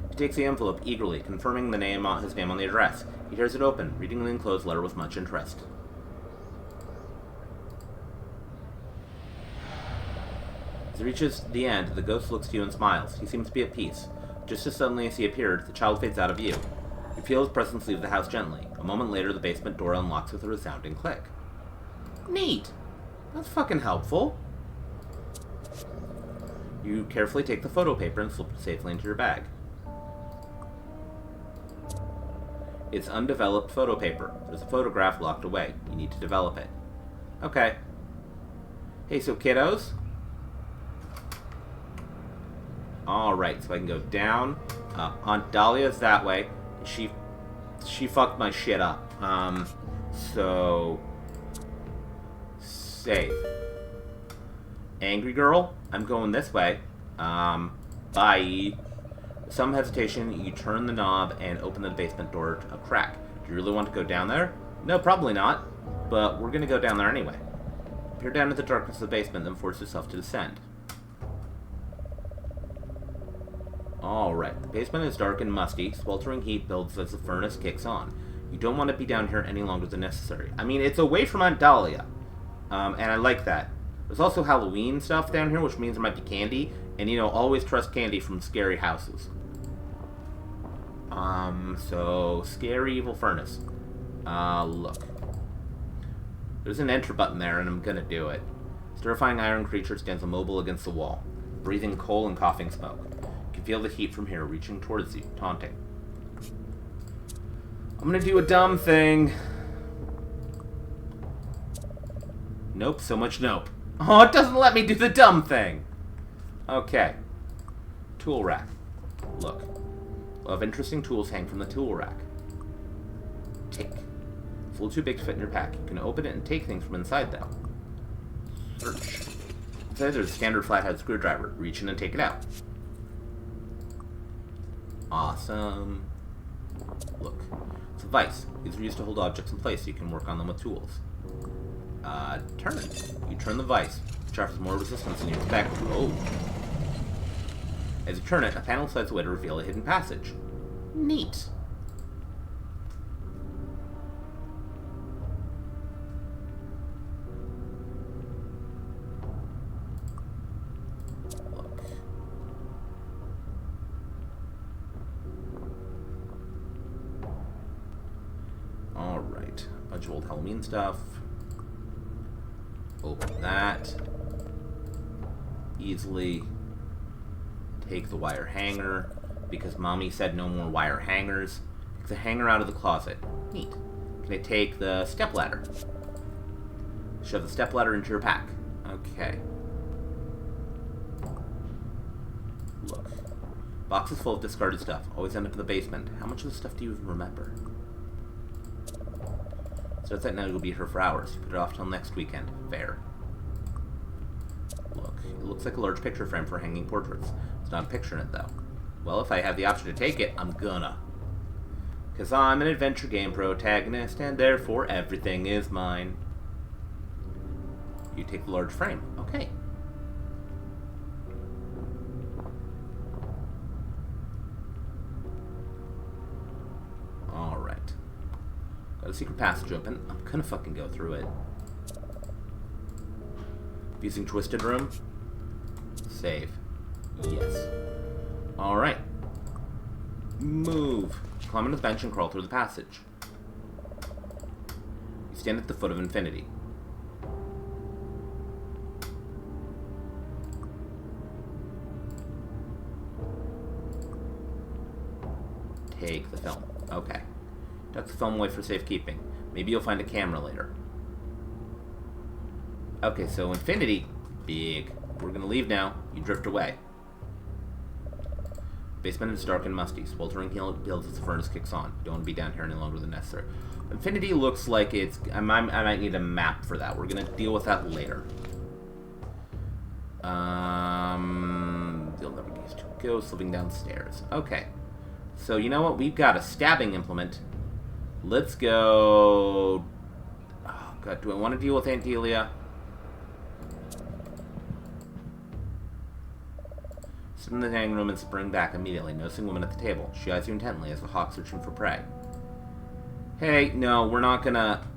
He takes the envelope eagerly, confirming his name on the address. He tears it open, reading the enclosed letter with much interest. As he reaches the end, the ghost looks to you and smiles. He seems to be at peace. Just as suddenly as he appeared, the child fades out of view. You feel his presence leave the house gently. A moment later, the basement door unlocks with a resounding click. Neat! That's fucking helpful. You carefully take the photo paper and slip it safely into your bag. It's undeveloped photo paper. There's a photograph locked away. You need to develop it. Okay. Hey, so kiddos? Alright, so I can go down. Aunt Dahlia's that way. She fucked my shit up. So... Save. Angry girl, I'm going this way. Bye. With some hesitation, you turn the knob and open the basement door to a crack. Do you really want to go down there? No, probably not. But we're gonna go down there anyway. Peer down into the darkness of the basement, then force yourself to descend. Alright, the basement is dark and musty. Sweltering heat builds as the furnace kicks on. You don't want to be down here any longer than necessary. I mean, it's away from Aunt Dahlia. And I like that. There's also Halloween stuff down here, which means there might be candy. And, you know, always trust candy from scary houses. So, scary evil furnace. Look. There's an enter button there, and I'm gonna do it. This terrifying iron creature stands immobile against the wall, breathing coal and coughing smoke. You can feel the heat from here reaching towards you, taunting. I'm gonna do a dumb thing. Nope, so much nope. Oh, it doesn't let me do the dumb thing! Okay. Tool rack. Look. A lot of interesting tools hang from the tool rack. Take. It's a little too big to fit in your pack. You can open it and take things from inside, though. Search. Inside there's a standard flathead screwdriver. Reach in and take it out. Awesome. Look. It's a vise. These are used to hold objects in place so you can work on them with tools. Turn it. You turn the vise, which offers more resistance than you expect. Oh. As you turn it, a panel slides away to reveal a hidden passage. Neat. Look. Alright. Bunch of old Halloween stuff. Open that. Easily take the wire hanger, because Mommy said no more wire hangers. Take the hanger out of the closet. Neat. Can I take the stepladder? Shove the stepladder into your pack. Okay. Look. Boxes full of discarded stuff. Always end up in the basement. How much of the stuff do you even remember? So it's that now you'll be here for hours. You put it off till next weekend. Fair. Look. It looks like a large picture frame for hanging portraits. There's not a picture in it, though. Well, if I have the option to take it, I'm gonna. Because I'm an adventure game protagonist, and therefore everything is mine. You take the large frame. Okay. Alright. Got a secret passage open. I'm gonna fucking go through it. Using Twisted Room. Save. Yes. Alright. Move. Climb onto the bench and crawl through the passage. You stand at the foot of infinity. Take the film. Okay. Tuck the film away for safekeeping. Maybe you'll find a camera later. Okay, so infinity. Big. We're gonna leave now. You drift away. Basement is dark and musty. Sweltering builds as the furnace kicks on. You don't want to be down here any longer than necessary. Infinity looks like it's... I might need a map for that. We're gonna deal with that later. You'll never use two ghosts living downstairs. Okay. So, you know what? We've got a stabbing implement. Let's go... Oh, God. Do I want to deal with Aunt Delia? Sit in the dining room and spring back immediately, noticing woman at the table. She eyes you intently as a hawk searching for prey. Hey, no, we're not gonna...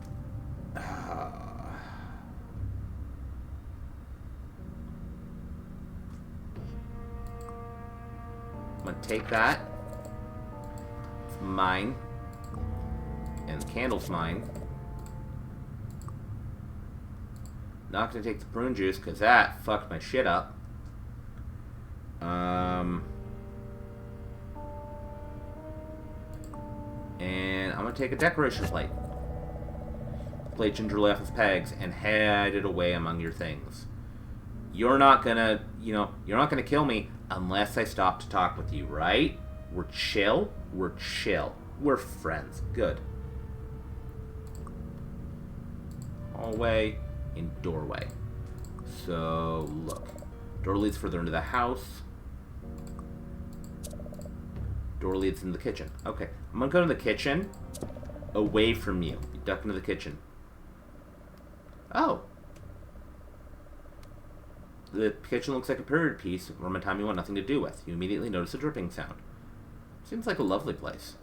take that. It's mine. And the candle's mine. Not gonna take the prune juice, because that fucked my shit up. And I'm gonna take a decoration plate. Plate gingerly off its pegs and head it away among your things. You're not gonna, you're not gonna kill me unless I stop to talk with you, right? We're chill. We're chill. We're friends. Good. Hallway and doorway. So, look. Door leads further into the house. Door leads into the kitchen. Okay, I'm gonna go to the kitchen. Away from you. You duck into the kitchen. Oh. The kitchen looks like a period piece from a time you want nothing to do with. You immediately notice a dripping sound. Seems like a lovely place.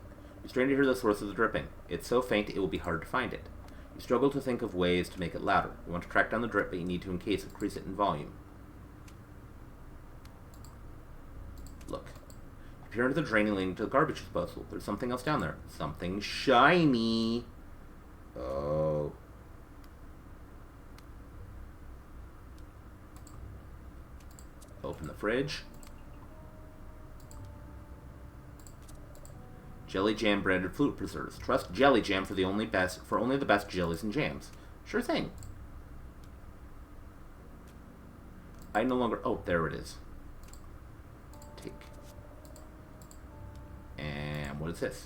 You strain to hear the source of the dripping. It's so faint it will be hard to find it. You struggle to think of ways to make it louder. You want to track down the drip, but you need to increase it in volume. Look. You peer into the draining leading to the garbage disposal. There's something else down there. Something shiny. Oh. Open the fridge. Jelly jam branded fruit preserves. Trust Jelly Jam for only the best jellies and jams. Sure thing. I no longer... Oh, there it is. Take. And what is this?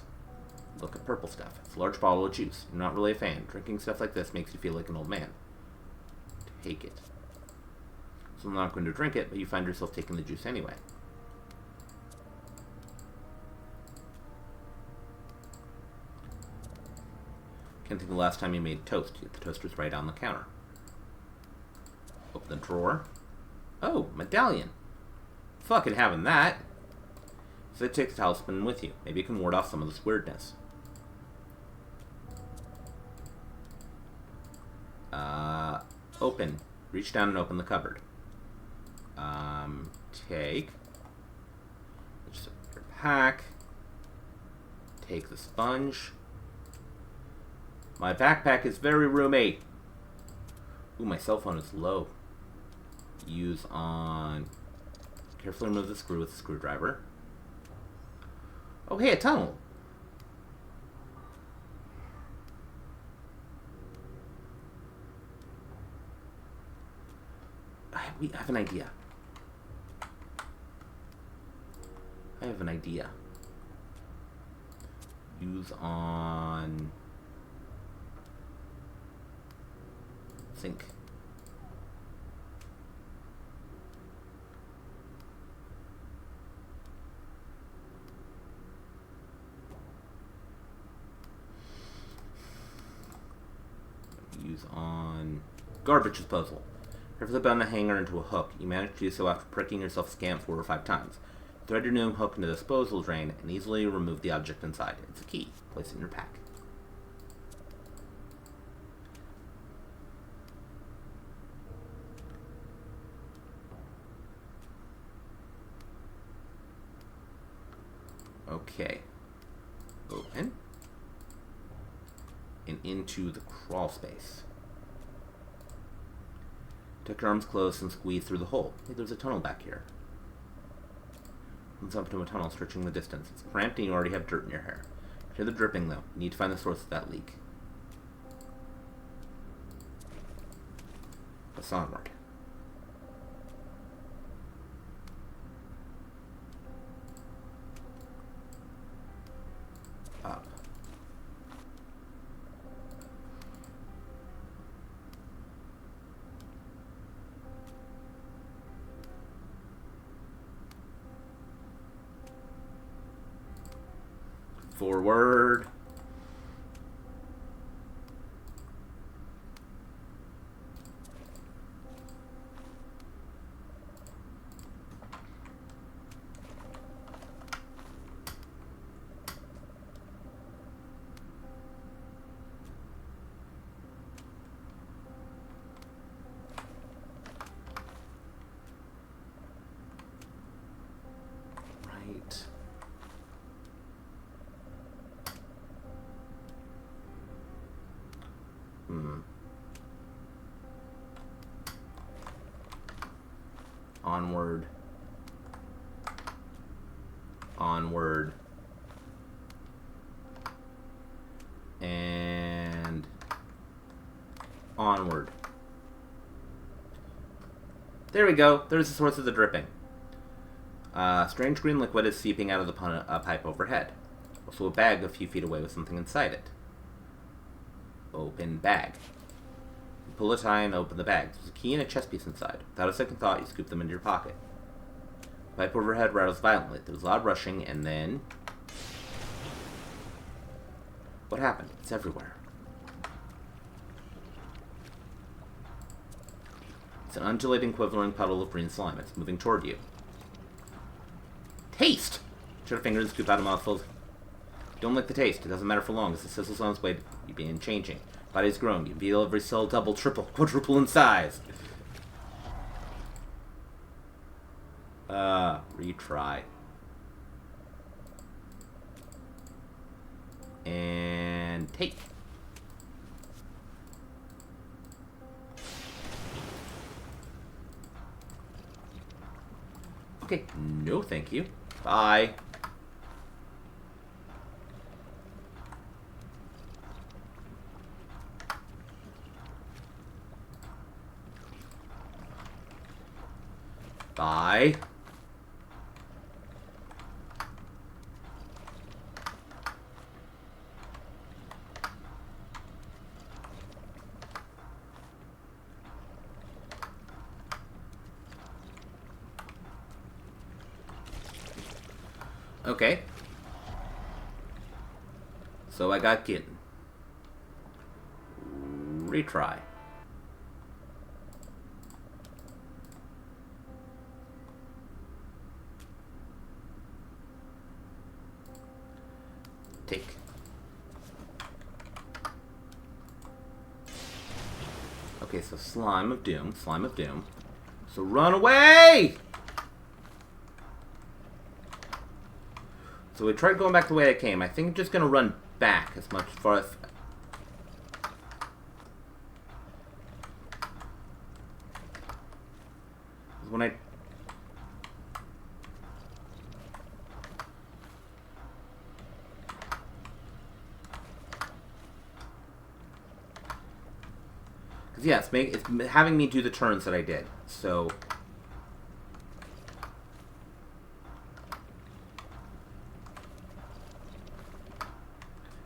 Look at purple stuff. It's a large bottle of juice. You're not really a fan. Drinking stuff like this makes you feel like an old man. Take it. So I'm not going to drink it, but you find yourself taking the juice anyway. Can't think of the last time you made toast. The toaster's right on the counter. Open the drawer. Oh, medallion. Fucking having that. So take the talisman with you. Maybe you can ward off some of this weirdness. Open. Reach down and open the cupboard. Take your pack. Take the sponge. My backpack is very roomy. Ooh, my cell phone is low. Use on... Carefully remove the screw with the screwdriver. Oh, hey, a tunnel. I have an idea. Use on... Sink. Use on garbage disposal. Carefully bend the hanger into a hook. You manage to do so after pricking yourself scant 4 or 5 times. Thread your new hook into the disposal drain and easily remove the object inside. It's a key. Place it in your pack. Okay. Open. And into the crawl space. Tuck your arms close and squeeze through the hole. Hey, there's a tunnel back here. Opens up to a tunnel stretching the distance. It's cramped and you already have dirt in your hair. Hear the dripping though. You need to find the source of that leak. Press onward. Up. Forward. Right. Onward. Onward. And onward. There we go. There's the source of the dripping. Strange green liquid is seeping out of the pipe overhead. Also a bag a few feet away with something inside it. Open bag. You pull a tie and open the bag. There's a key and a chess piece inside. Without a second thought, you scoop them into your pocket. The pipe overhead rattles violently. There's loud rushing, and then... What happened? It's everywhere. It's an undulating, quivering puddle of green slime. It's moving toward you. Taste! Shut your fingers and scoop out a mouthful. Don't lick the taste. It doesn't matter for long, as it sizzles on its way to you being changing. Body's growing. You feel every cell double, triple, quadruple in size. Retry. And take. Okay, no thank you. Bye. Bye. Okay. So I got kitten. Retry. Take. Okay, so slime of doom, slime of doom. So run away! So we tried going back the way I came. I think I'm just gonna run back as much far as... When I... Because yeah, it's having me do the turns that I did. So...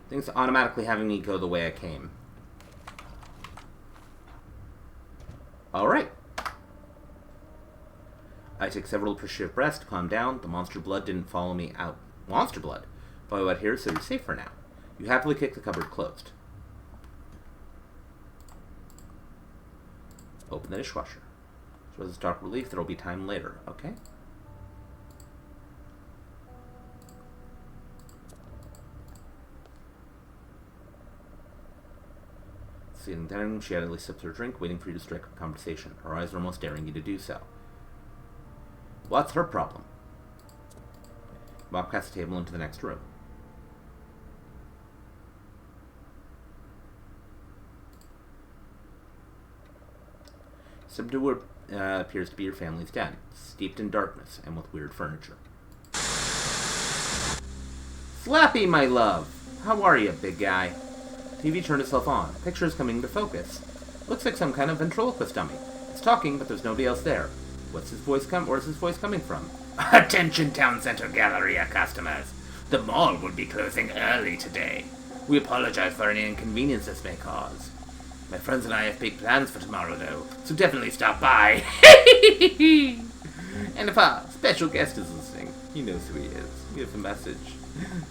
Things automatically having me go the way I came. Alright. I took several appreciative breaths to calm down. The monster blood didn't follow me out. Monster blood? Follow out here, so you're safe for now. You happily kick the cupboard closed. Open the dishwasher. So as a stark relief, there will be time later. Okay? Sitting in the dining room, she idly sips her drink, waiting for you to strike up a conversation. Her eyes are almost daring you to do so. What's her problem? Bob casts the table into the next room. Subduer appears to be your family's den, steeped in darkness and with weird furniture. Slappy, my love! How are you, big guy? TV turned itself on. Picture is coming into focus. Looks like some kind of ventriloquist dummy. It's talking, but there's nobody else there. Where's his voice coming from? Attention Town Center Galleria customers. The mall will be closing early today. We apologize for any inconvenience this may cause. My friends and I have big plans for tomorrow, though, so definitely stop by. And if our special guest is listening, he knows who he is. We have a message.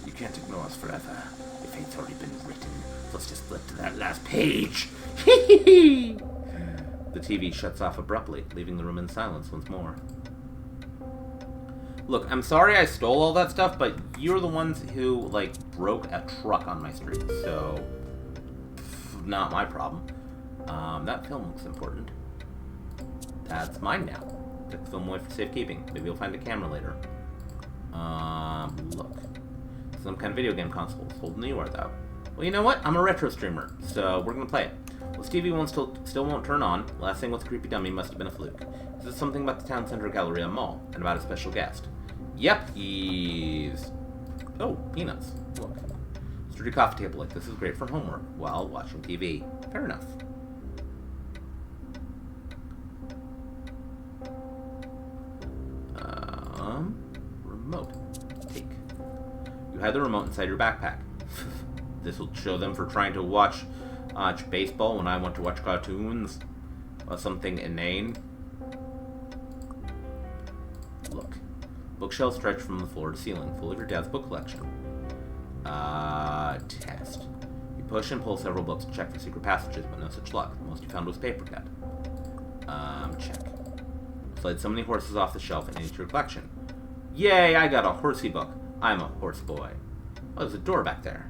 You can't ignore us forever. Your fate's already been written. Let's just flip to that last page. The TV shuts off abruptly, leaving the room in silence once more. Look, I'm sorry I stole all that stuff, but you're the ones who, like, broke a truck on my street, so... not my problem. That film looks important. That's mine now. Took the film away for safekeeping. Maybe you'll find a camera later. Look. Some kind of video game console. It's holding the URL out. Well, you know what? I'm a retro streamer, so we're gonna play it. Well, TV still won't turn on. Last thing with the creepy dummy must have been a fluke. This is something about the town center Galleria Mall, and about a special guest. Yep, he's... Oh, peanuts. Look. Sturdy coffee table like this is great for homework while watching TV. Fair enough. Remote. Take. You had the remote inside your backpack. This will show them for trying to watch baseball when I want to watch cartoons or something inane. Look. Bookshelves stretch from the floor to ceiling, full of your dad's book collection. Test. You push and pull several books to check for secret passages, but no such luck. The most you found was paper cut. Check. Slide so many horses off the shelf and into your collection. Yay, I got a horsey book. I'm a horse boy. Oh, there's a door back there.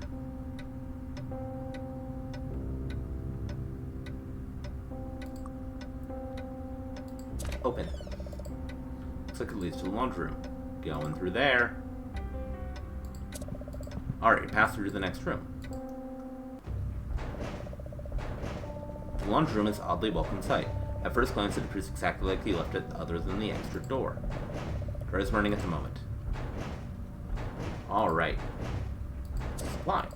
Open. Looks like it leads to the laundry room. Going through there. Alright, pass through to the next room. The laundry room is an oddly welcome sight. At first glance, it appears exactly like you left it, other than the extra door. Door is running at the moment. Alright. Supply.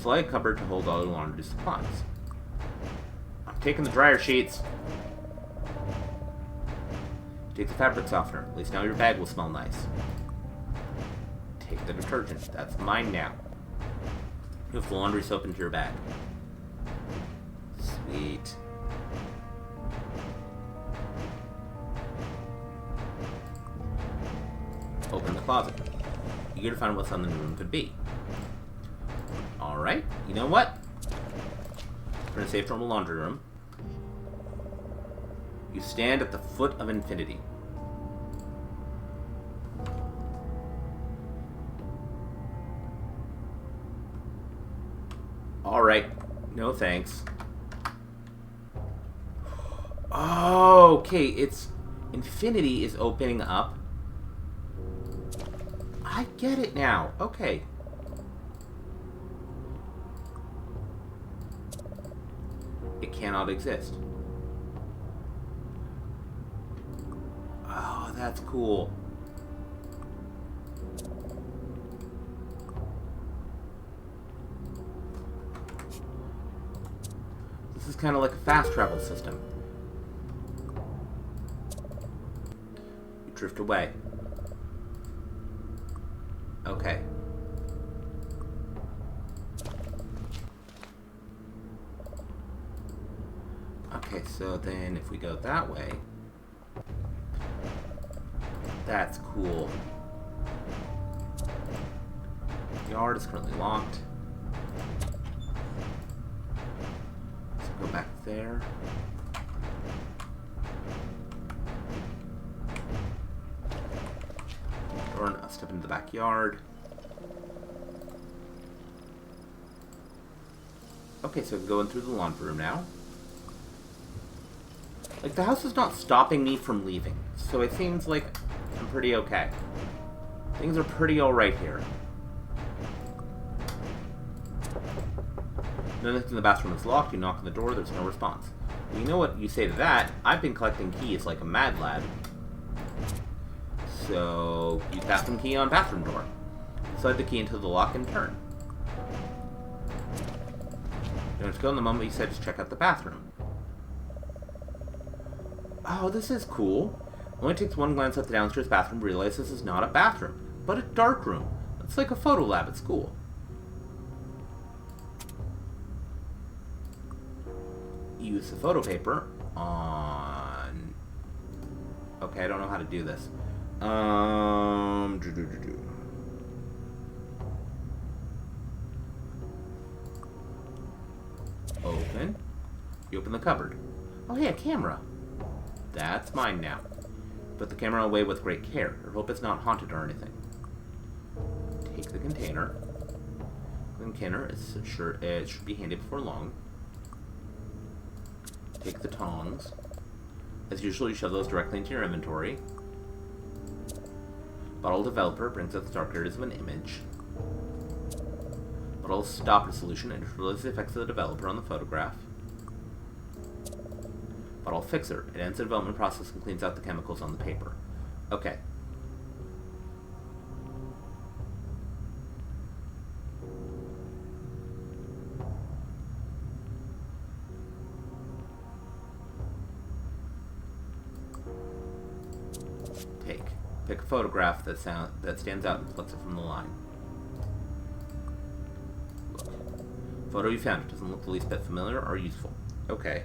Slide a cupboard to hold all your laundry supplies. I'm taking the dryer sheets. Take the fabric softener. At least now your bag will smell nice. Take the detergent. That's mine now. Move the laundry soap into your bag. Sweet. Open the closet. Eager to find what's on the new room could be. Alright, you know what? We're gonna save from the laundry room. You stand at the foot of infinity. Alright, no thanks. Oh, okay, it's... Infinity is opening up. I get it now. Okay. It cannot exist. Oh, that's cool. This is kind of like a fast travel system. You drift away. Okay. Okay, so then if we go that way... That's cool. The yard is currently locked. Let's go back there. Or I'll step into the backyard. Okay, so I'm going through the laundry room now. Like, the house is not stopping me from leaving, so it seems like I'm pretty okay. Things are pretty alright here. Nothing in the bathroom is locked. You knock on the door, there's no response. Well, you know what you say to that? I've been collecting keys like a mad lad. So, use bathroom key on bathroom door. Slide the key into the lock and turn. You want to go in the moment you said just check out the bathroom. Oh, this is cool. Only takes one glance at the downstairs bathroom to realize this is not a bathroom, but a dark room. It's like a photo lab at school. Use the photo paper on... Okay, I don't know how to do this. Open. You open the cupboard. Oh, hey, a camera. That's mine now. Put the camera away with great care. I hope it's not haunted or anything. Take the container. The container is sure it should be handy before long. Take the tongs. As usual, you shove those directly into your inventory. Bottle developer brings up the dark areas of an image. Bottle stopper solution neutralizes the effects of the developer on the photograph. but I'll fix it. It ends the development process and cleans out the chemicals on the paper. Okay. Pick a photograph that stands out and flicks it from the line. Look. Photo you found. It doesn't look the least bit familiar or useful. Okay.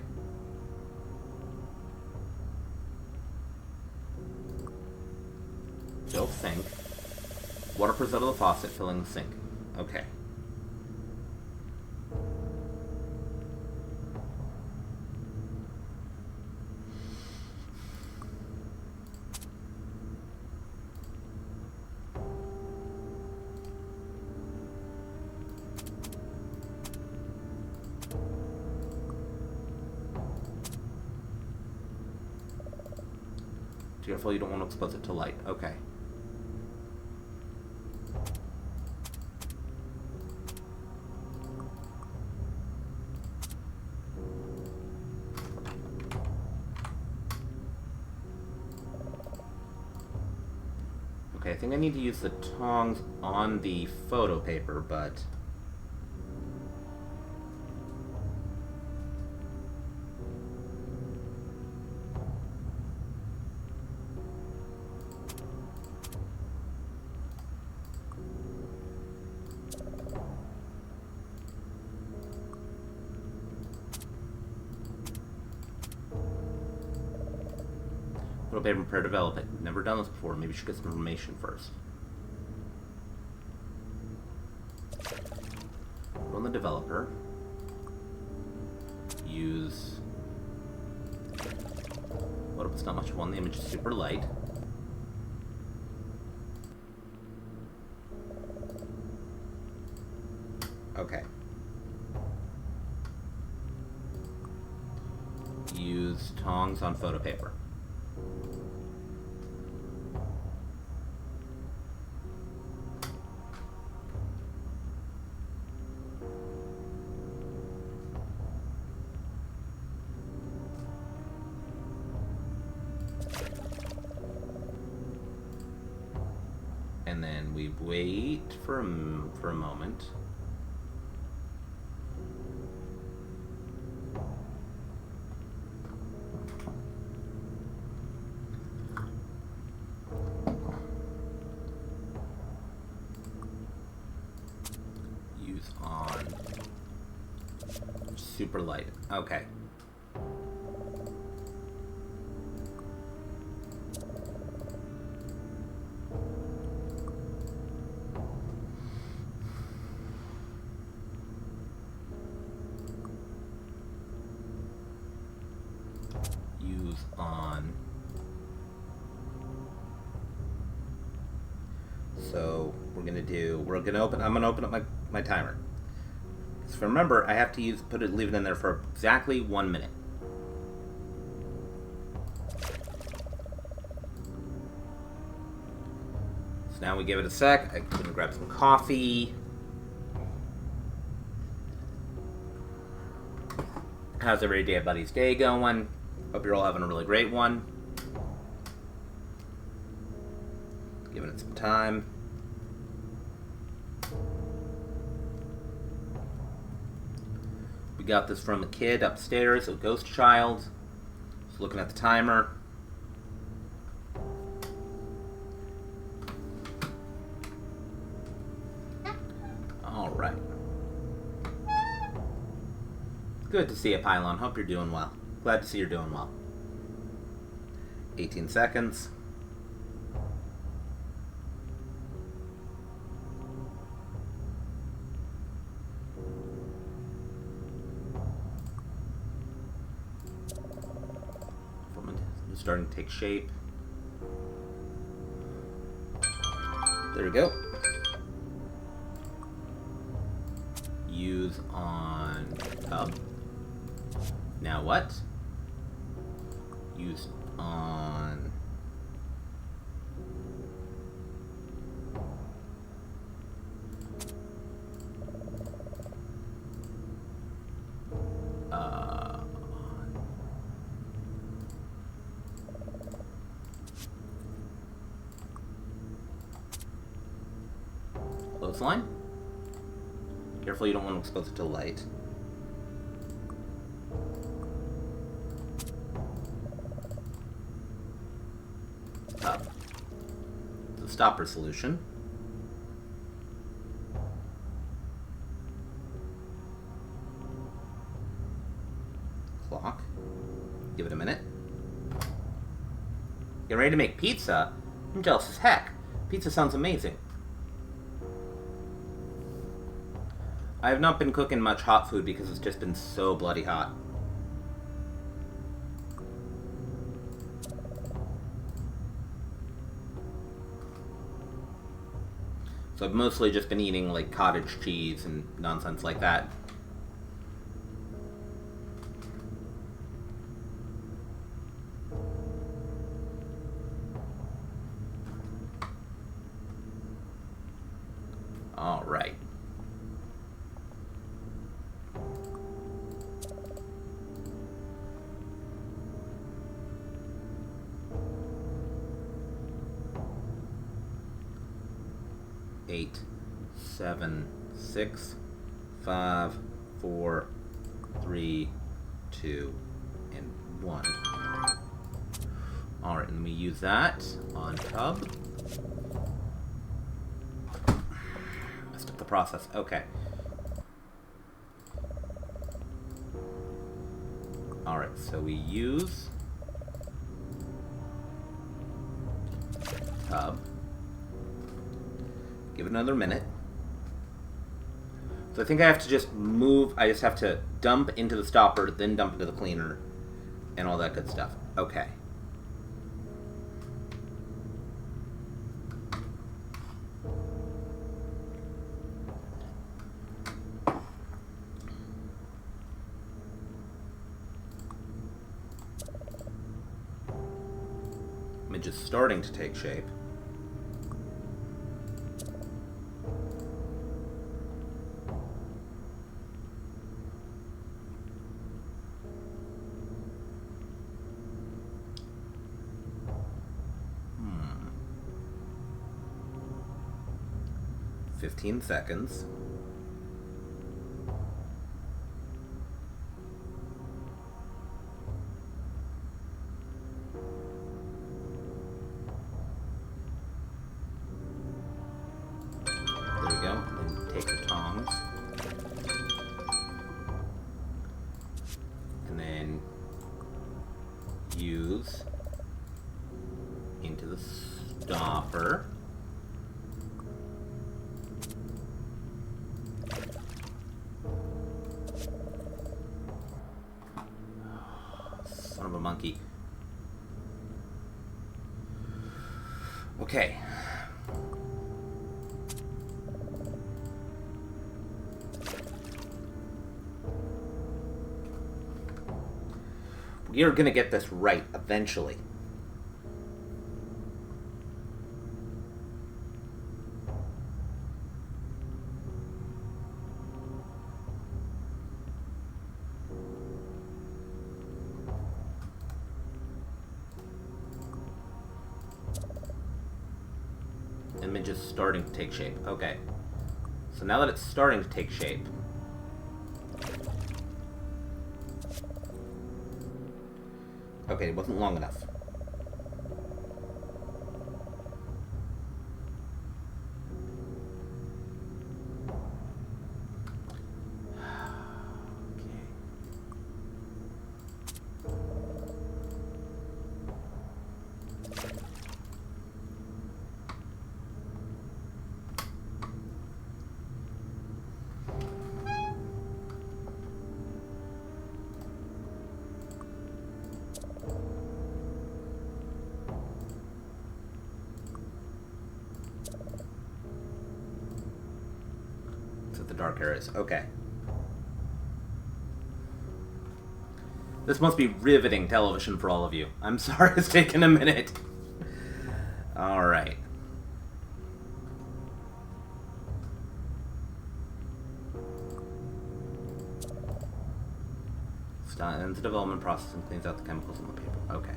Fill sink. Water pours out of the faucet, filling the sink. Okay. Careful, you don't want to expose it to light. Okay. Okay, I think I need to use the tongs on the photo paper, but... Photo paper and prepare to develop it. Never done this before. Maybe we should get some information first. Run the developer. Use... What if it's not much of one? The image is super light. Okay. Use tongs on photo paper. And then we wait for a moment. Use on super light. Okay. On. So I'm gonna open up my timer. So remember, I have to leave it in there for exactly 1 minute. So now we give it a sec. I'm gonna grab some coffee. How's everybody's day going? Hope you're all having a really great one. Giving it some time. We got this from a kid upstairs, a ghost child. Just looking at the timer. All right. Good to see you, Pylon. Hope you're doing well. Glad to see you're doing well. 18 seconds. It's starting to take shape. There we go. Use on tub. Now what? Use on Clothesline? Careful, you don't want to expose it to light. Up. The stopper solution. Clock. Give it a minute. Get ready to make pizza? I'm jealous as heck. Pizza sounds amazing. I have not been cooking much hot food because it's just been so bloody hot. So I've mostly just been eating like cottage cheese and nonsense like that. All right. Eight, 7, 6, 5, 4, 3, 2, and 1. All right, and we use that on tub. Messed up the process. Okay. All right, so we use tub. Give it another minute. So I think I have to just move, I just have to dump into the stopper, then dump into the cleaner, and all that good stuff. Okay. Image is starting to take shape. Hmm. 15 seconds. There we go. And take the tongs. And then use into the stopper. Son of a monkey. Okay. We are gonna get this right eventually. Image is starting to take shape. Okay. So now that it's starting to take shape, okay, it wasn't long enough. The dark areas. Okay. This must be riveting television for all of you. I'm sorry it's taken a minute. Alright. Ends the development process and cleans out the chemicals in the paper. Okay.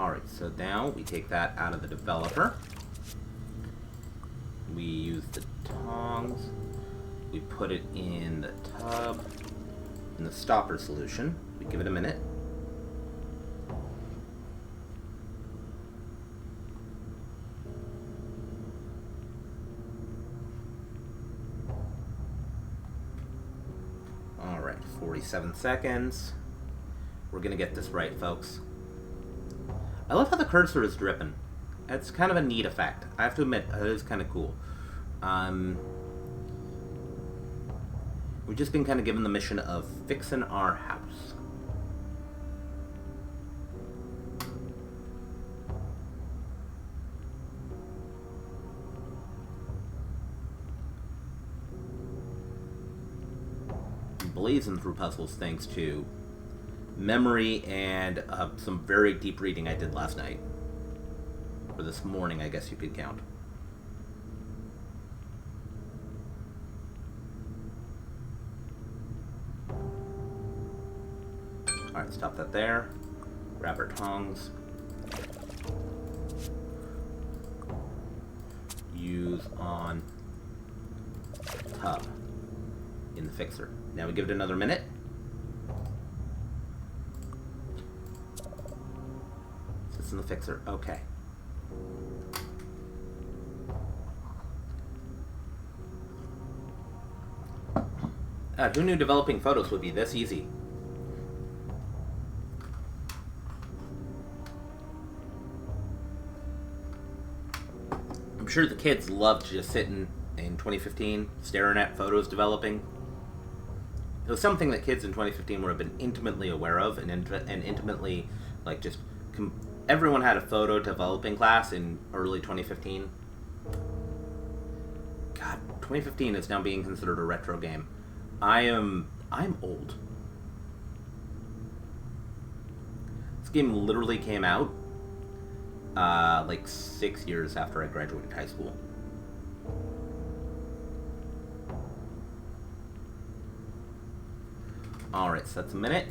Alright, so now we take that out of the developer. We use the tongs. We put it in the tub. In the stopper solution. We give it a minute. Alright, 47 seconds. We're gonna get this right, folks. I love how the cursor is dripping. It's kind of a neat effect. I have to admit, it is kind of cool. We've just been kind of given the mission of fixing our house. Blazing through puzzles thanks to memory and some very deep reading I did last night. Or this morning, I guess you could count. Alright, stop that there. Grab our tongs. Use on tub in the fixer. Now we give it another minute. Sits in the fixer. Okay. Who knew developing photos would be this easy? I'm sure the kids loved just sitting in 2015, staring at photos developing. It was something that kids in 2015 would have been intimately aware of, and intimately, like, just... everyone had a photo developing class in early 2015. God, 2015 is now being considered a retro game. I'm old. This game literally came out like 6 years after I graduated high school. Alright, so that's a minute.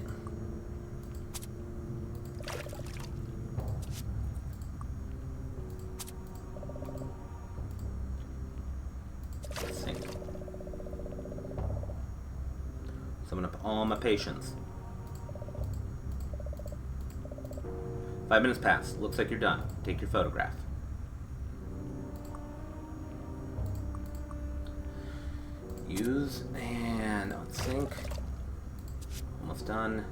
Sync. Summon up all my patience. 5 minutes pass. Looks like you're done. Take your photograph. Use and let's sync. Almost done.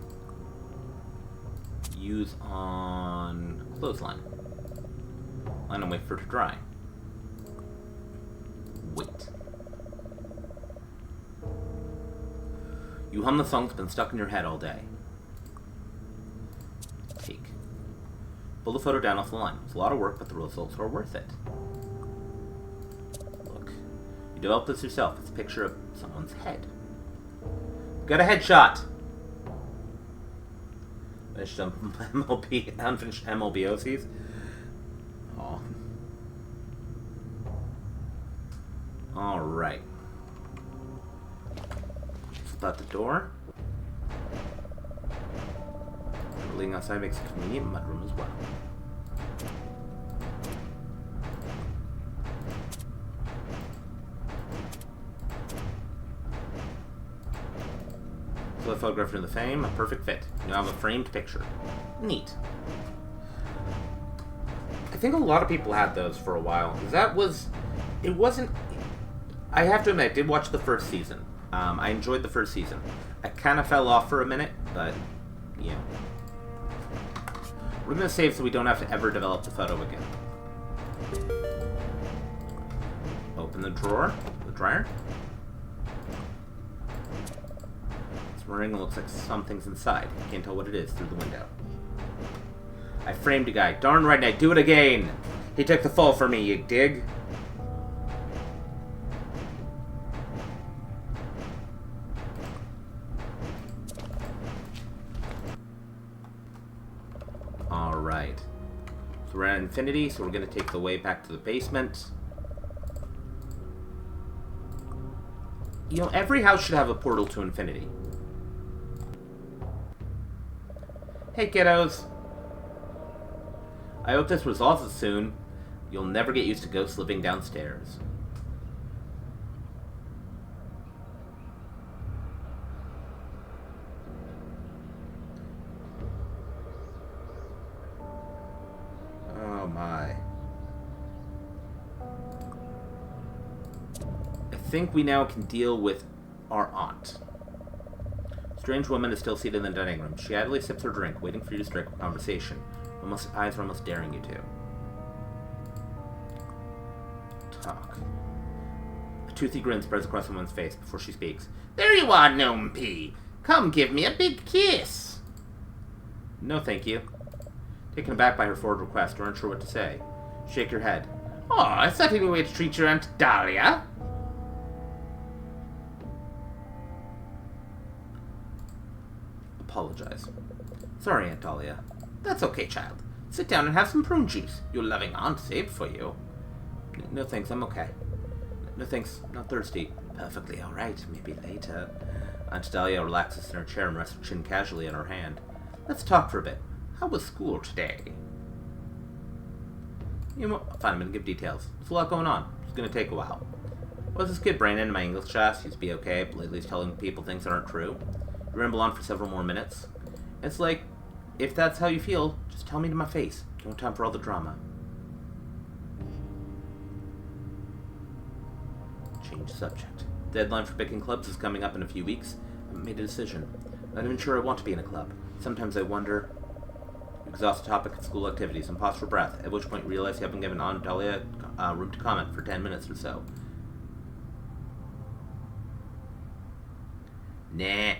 Use on clothesline. Line and wait for it to dry. Wait. You hum the song that's been stuck in your head all day. Take. Pull the photo down off the line. It's a lot of work, but the results are worth it. Look. You developed this yourself. It's a picture of someone's head. Got a headshot! Finished unfinished MLBOCs. Aw. Alright. Flip out the door. Leading outside makes a convenient mudroom as well. So the photograph into the frame, a perfect fit. You now have a framed picture. Neat. I think a lot of people had those for a while. It wasn't... I have to admit, I did watch the first season. I enjoyed the first season. I kind of fell off for a minute, but, yeah. We're going to save so we don't have to ever develop the photo again. Open the drawer, the dryer. It's ring, it looks like something's inside. You can't tell what it is through the window. I framed a guy. Darn right, I do it again. He took the fall for me, you dig? Alright. So we're at infinity, so we're going to take the way back to the basement. You know, every house should have a portal to infinity. Hey, kiddos. I hope this resolves soon. You'll never get used to ghosts living downstairs. Oh my. I think we now can deal with our aunt. Strange woman is still seated in the dining room. She idly sips her drink, waiting for you to strike a conversation. Eyes are almost daring you to. Talk. A toothy grin spreads across the woman's face before she speaks. There you are, Gnome P. Come give me a big kiss. No, thank you. Taken aback by her forward request, or unsure what to say. Shake your head. Oh, is that any way to treat your Aunt Dahlia? Apologize. Sorry, Aunt Dahlia. That's okay, child. Sit down and have some prune juice. Your loving aunt saved for you. No thanks, I'm okay. No thanks, not thirsty. Perfectly alright, maybe later. Aunt Dahlia relaxes in her chair and rests her chin casually on her hand. Let's talk for a bit. How was school today? You know, fine, I'm gonna give details. There's a lot going on. It's gonna take a while. Was this kid brain in my English class? Used to be okay, but lately he's telling people things that aren't true. You ramble on for several more minutes. It's like, if that's how you feel, just tell me to my face. No time for all the drama. Change subject. Deadline for picking clubs is coming up in a few weeks. I haven't made a decision. I'm not even sure I want to be in a club. Sometimes I wonder. Exhaust the topic of school activities and pause for breath, at which point you realize you haven't given Aunt Dahlia room to comment for 10 minutes or so. Nah.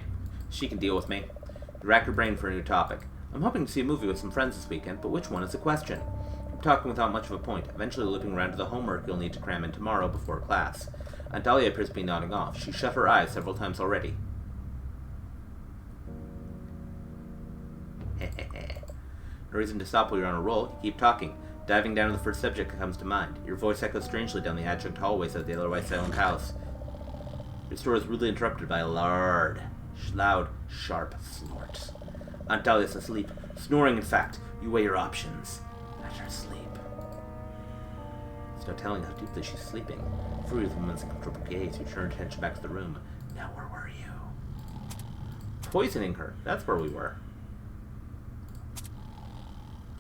She can deal with me. You rack your brain for a new topic. I'm hoping to see a movie with some friends this weekend, but which one is the question? I'm talking without much of a point, eventually looping around to the homework you'll need to cram in tomorrow before class. Aunt Dahlia appears to be nodding off. She shut her eyes several times already. No reason to stop while you're on a roll. You keep talking, diving down to the first subject that comes to mind. Your voice echoes strangely down the adjunct hallways of the otherwise silent house. Your story is rudely interrupted by a loud, sharp snort. Aunt Dahlia's asleep. Snoring, in fact. You weigh your options. Let her sleep. There's no telling how deeply she's sleeping. Free with the woman's uncomfortable gaze, you turn attention back to the room. Now where were you? Poisoning her. That's where we were.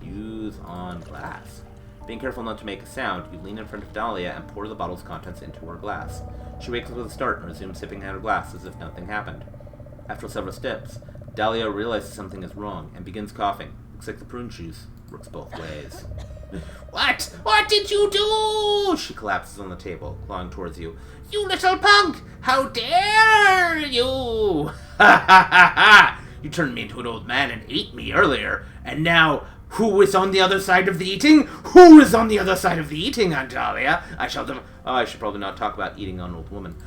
Use on glass. Being careful not to make a sound, you lean in front of Dahlia and pour the bottle's contents into her glass. She wakes up with a start and resumes sipping out her glass as if nothing happened. After several steps, Dahlia realizes something is wrong and begins coughing. Looks like the prune juice works both ways. What? What did you do? She collapses on the table, clawing towards you. You little punk! How dare you! Ha ha ha ha! You turned me into an old man and ate me earlier, and now who is on the other side of the eating? Who is on the other side of the eating, Aunt Dahlia? I should probably not talk about eating on an old woman.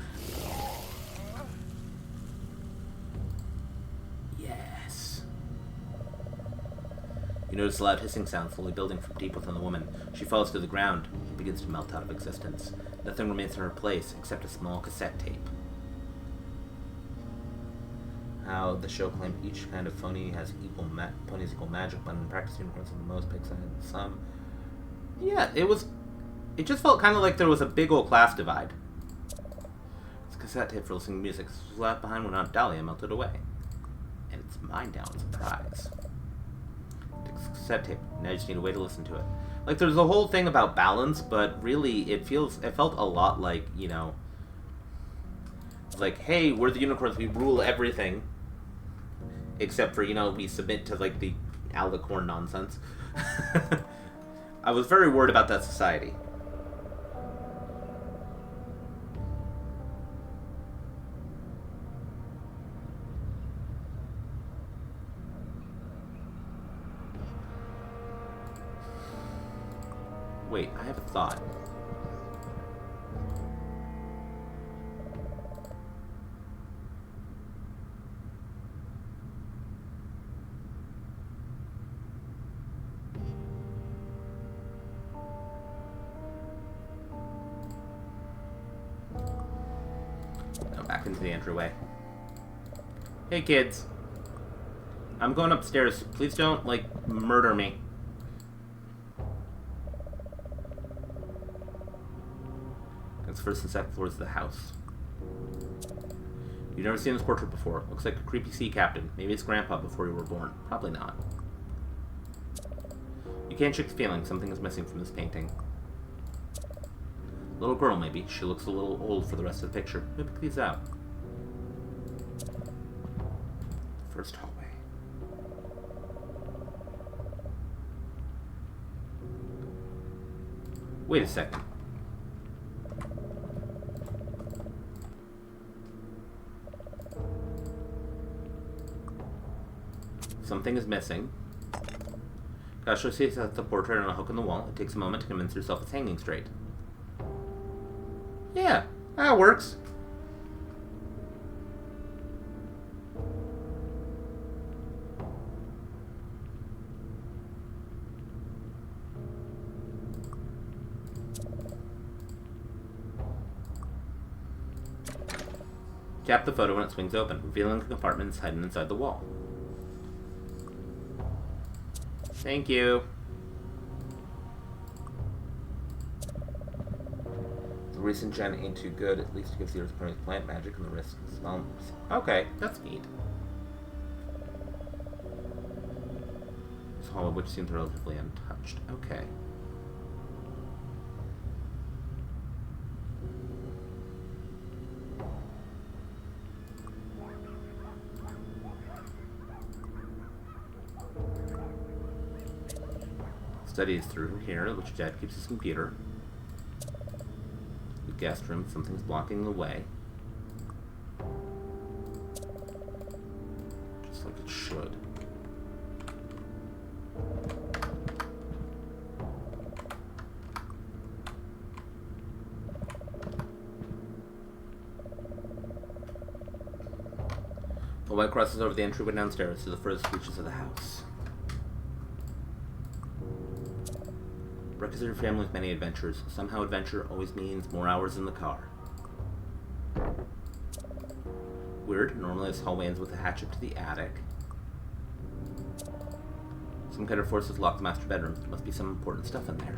Yes. You notice a loud hissing sound slowly building from deep within the woman. She falls to the ground and begins to melt out of existence. Nothing remains in her place except a small cassette tape. How the show claimed each kind of phony has ponies equal magic, but in practice unicorns are the most big side of some. Yeah, it just felt kind of like there was a big old class divide. It's a cassette tape for listening to music. This was left behind when Aunt Dahlia melted away. And it's mine now, it's a prize. It's a cassette tape. Now you just need a way to listen to it. Like, there's a whole thing about balance, but really, it felt a lot like, you know, like, hey, we're the unicorns, we rule everything. Except for, you know, we submit to, like, the alicorn nonsense. I was very worried about that society. Wait, I have a thought. Back into the entryway. Hey kids. I'm going upstairs. Please don't, like, murder me. the first and second floors of the house. You've never seen this portrait before. Looks like a creepy sea captain. Maybe it's Grandpa before you were born. Probably not. You can't shake the feeling something is missing from this painting. Little girl, maybe. She looks a little old for the rest of the picture. Let me pick these out. First hallway. Wait a second. Something is missing. Kasho sees the portrait on a hook on the wall. It takes a moment to convince herself it's hanging straight. Yeah, that works. Tap the photo and it swings open, revealing the compartment is hidden inside the wall. Thank you. The recent gen ain't too good, at least it gives the Earth plant magic and the risk of small. Okay, that's neat. This hall, which seems relatively untouched. Okay. Studies through here, which Dad keeps his computer. The guest room, something's blocking the way. Just like it should. The light crosses over the entryway downstairs to the furthest reaches of the house. Breakfast your family with many adventures. Somehow adventure always means more hours in the car. Weird. Normally this hallway ends with a hatch up to the attic. Some kind of forces lock the master bedroom. There must be some important stuff in there.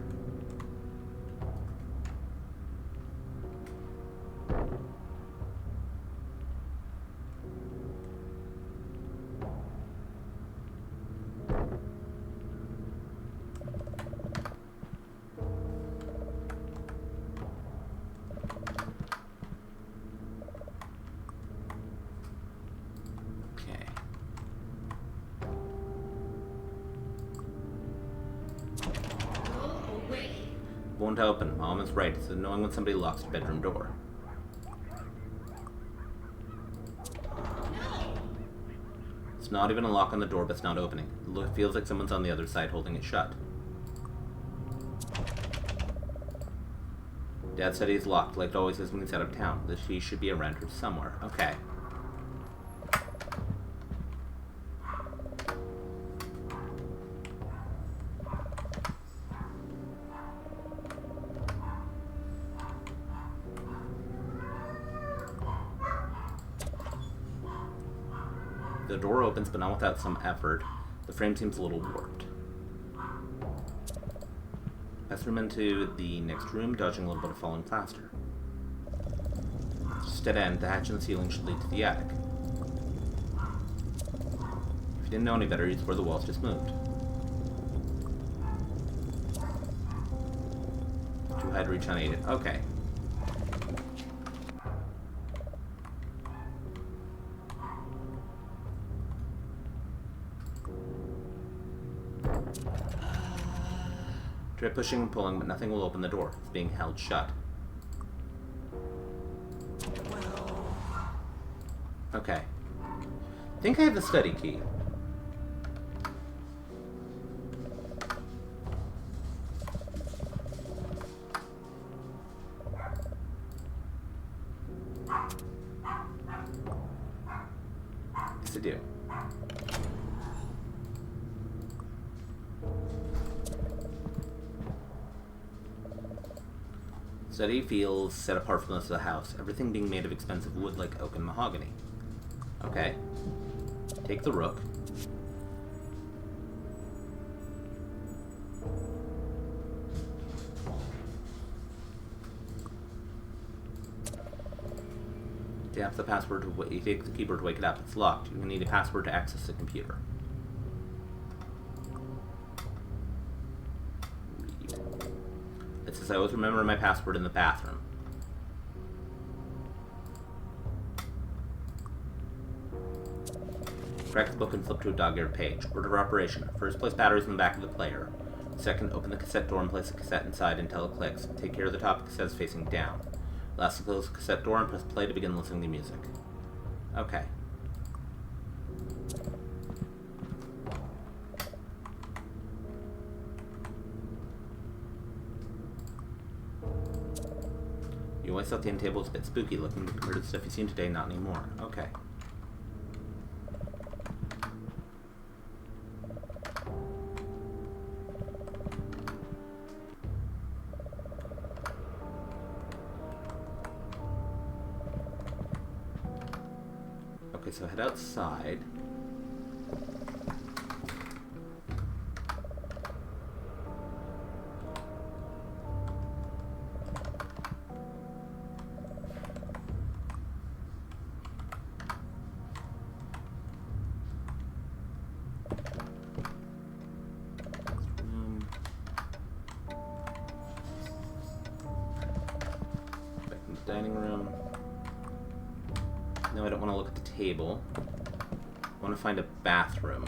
Won't open. Mom is right. It's annoying when somebody locks the bedroom door. It's not even a lock on the door, but it's not opening. It feels like someone's on the other side holding it shut. Dad said he's locked, like it always is when he's out of town. That he should be around here somewhere. Okay. The door opens, but not without some effort. The frame seems a little warped. Pass room into the next room, dodging a little bit of falling plaster. Just dead end, the hatch in the ceiling should lead to the attic. If you didn't know any better, you'd swear the walls just moved. Too high to reach unaided. Okay. Try pushing and pulling, but nothing will open the door. It's being held shut. Okay. I think I have the study key. Yes, I do. Study feels set apart from the rest of the house, everything being made of expensive wood like oak and mahogany. Okay. Take the rook. Tap the password to take the keyboard to wake it up. It's locked. You need a password to access the computer. Read. It says I always remember my password in the bathroom. Crack the book and flip to a dog-eared page. Order of operation. First, place batteries in the back of the player. Second, open the cassette door and place the cassette inside until it clicks. Take care of the top of the cassette is facing down. Lastly, close the cassette door and press play to begin listening to music. Okay. You always thought the end table was a bit spooky looking, but compared to the stuff you've seen today, not anymore. Okay. Okay, so head outside. Back in the dining room. No, I don't want to look at the table. I want to find a bathroom.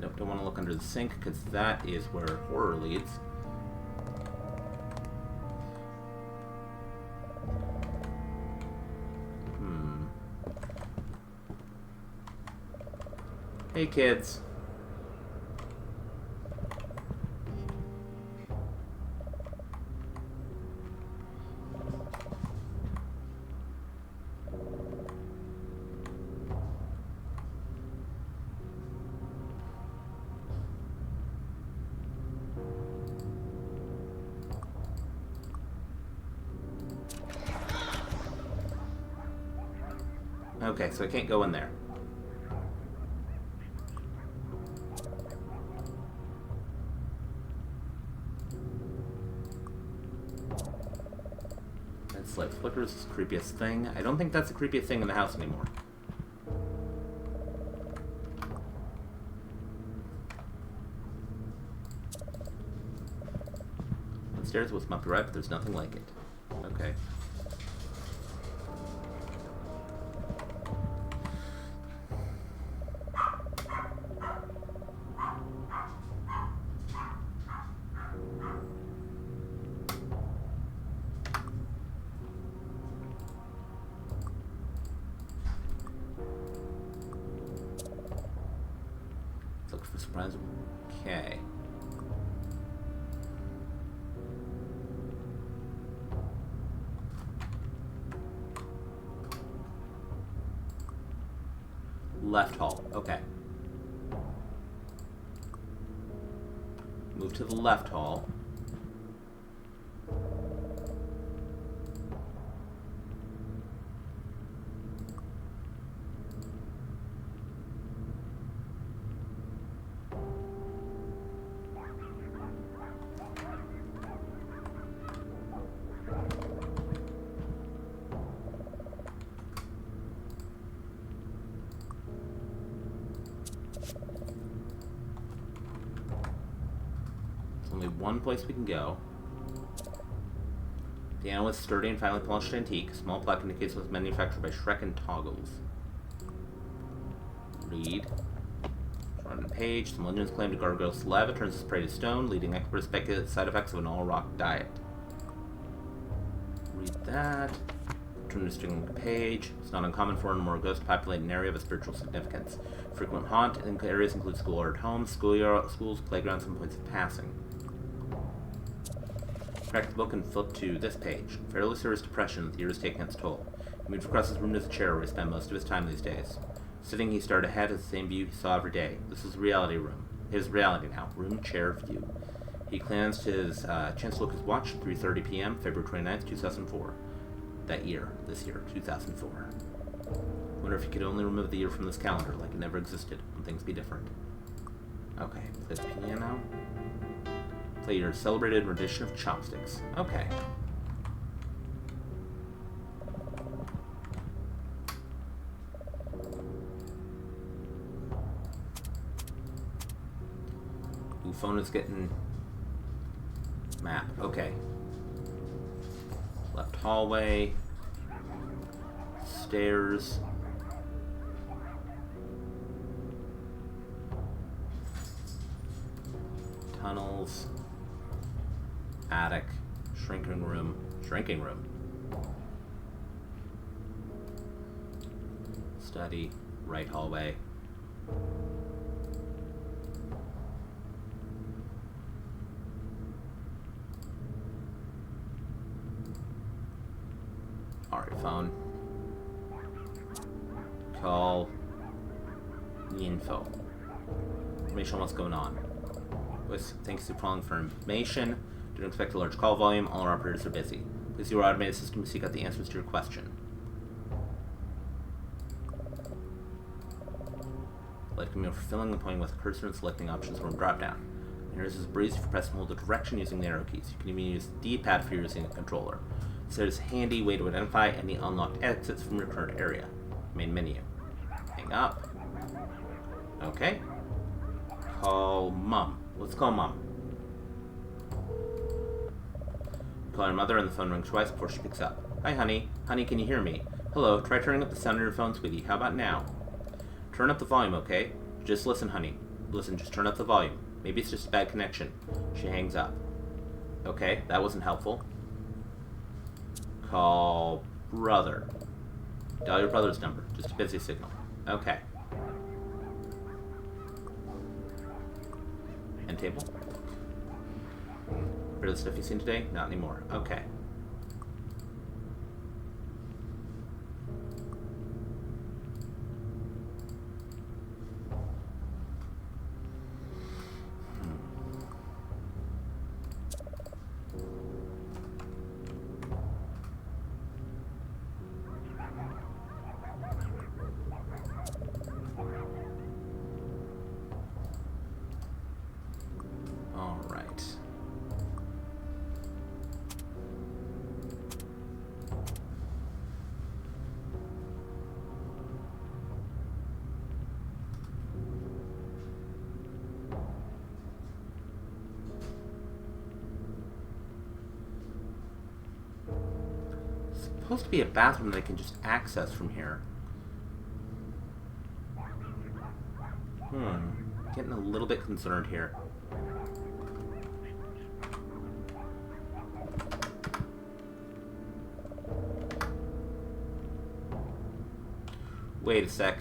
Nope, don't want to look under the sink, because that is where horror leads. Hey, kids. Okay, so I can't go in there. That's like flickers is the creepiest thing. I don't think that's the creepiest thing in the house anymore. Downstairs was Muppy Red, but there's nothing like it. Okay. Look for surprise. Okay. Left hall. Okay. Move to the left hall. Only one place we can go. The animal is sturdy and finely polished antique. Small plaque indicates it was manufactured by Shrek and Toggles. Read. On the page, some legends claim to gargoyle saliva turns its prey to stone, leading experts to speculate the side effects of an all-rock diet. Read that. Turn to the page. It's not uncommon for a more ghost-populated area of a spiritual significance. Frequent haunt in areas include schoolyard homes, schools, playgrounds, and points of passing. Crack the book and flip to this page. Fairly serious depression, the year is taking its toll. He moved across his room to the chair where he spent most of his time these days. Sitting, he stared ahead at the same view he saw every day. This was reality room. His reality now. Room, chair, view. He glanced his chance to look at his watch, 3:30 p.m., February 29th, 2004. That year. This year, 2004. Wonder if he could only remove the year from this calendar, like it never existed. Would things be different? Okay, play the piano. Play your celebrated rendition of Chopsticks. Okay. Ooh, phone is getting... Map. Okay. Left hallway. Stairs. Tunnels. Attic. Shrinking room. Shrinking room. Study. Right hallway. Alright, phone. Call. Info. Information on what's going on. Thanks to calling for information. Don't expect a large call volume. All our operators are busy. Please use your automated system to seek out the answers to your question. Like me for filling and pointing with a cursor and selecting options from drop-down. Here is breeze if you press and hold the direction using the arrow keys. You can even use the D-pad for using a controller. So there's a handy way to identify any unlocked exits from your current area. Main menu. Hang up. Okay. Call Mom. Let's call Mom. Call her mother and the phone rings twice before she picks up. Hi, honey. Honey, can you hear me? Hello, try turning up the sound on your phone, sweetie. How about now? Turn up the volume, okay? Just listen, honey. Listen, just turn up the volume. Maybe it's just a bad connection. She hangs up. Okay, that wasn't helpful. Call brother. Dial your brother's number. Just a busy signal. Okay. End table. Rid of the stuff you've seen today? Not anymore. Okay. Supposed to be a bathroom that I can just access from here. Getting a little bit concerned here. Wait a sec.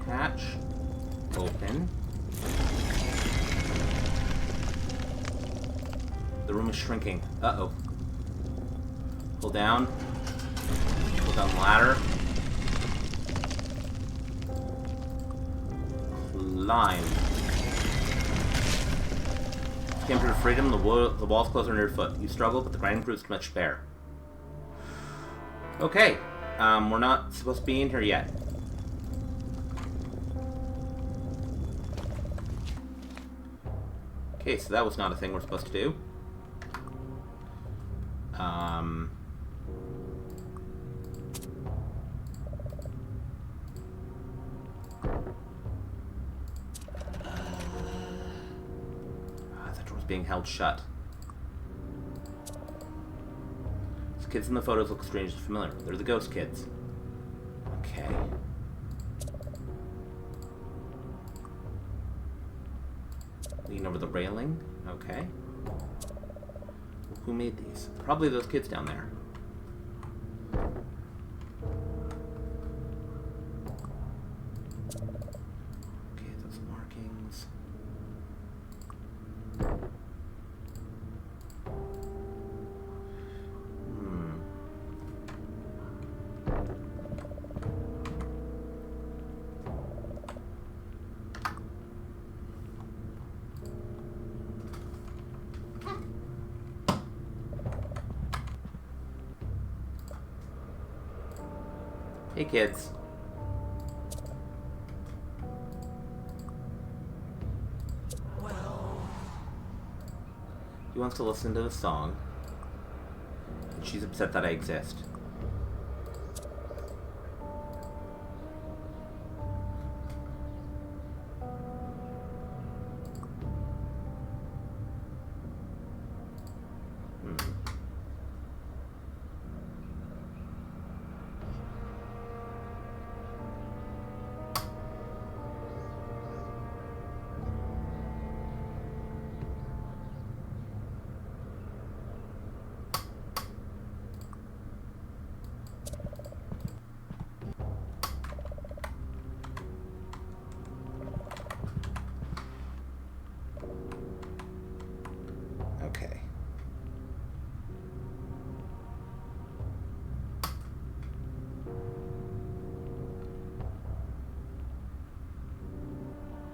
Hatch open. The room is shrinking. Uh-oh. Pull down. Pull down the ladder. Climb. Came to your freedom, the walls close on your foot. You struggle, but the grinding proves too much to bear. Okay. We're not supposed to be in here yet. Okay, so that was not a thing we're supposed to do. That door's being held shut. These kids in the photos look strangely familiar. They're the ghost kids. Okay. Lean over the railing. Okay. Who made these? Probably those kids down there. Okay, those markings. Hey kids. wants to listen to the song. And she's upset that I exist. Okay.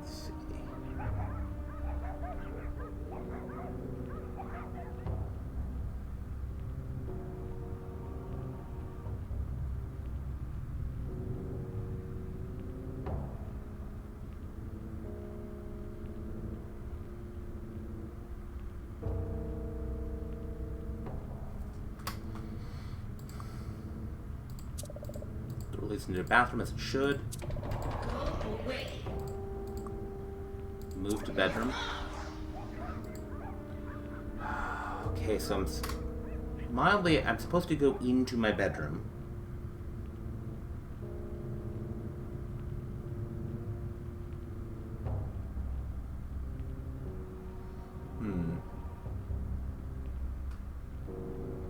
Let's see. Release into the bathroom as it should. Go away. Move to bedroom. Okay, so I'm supposed to go into my bedroom.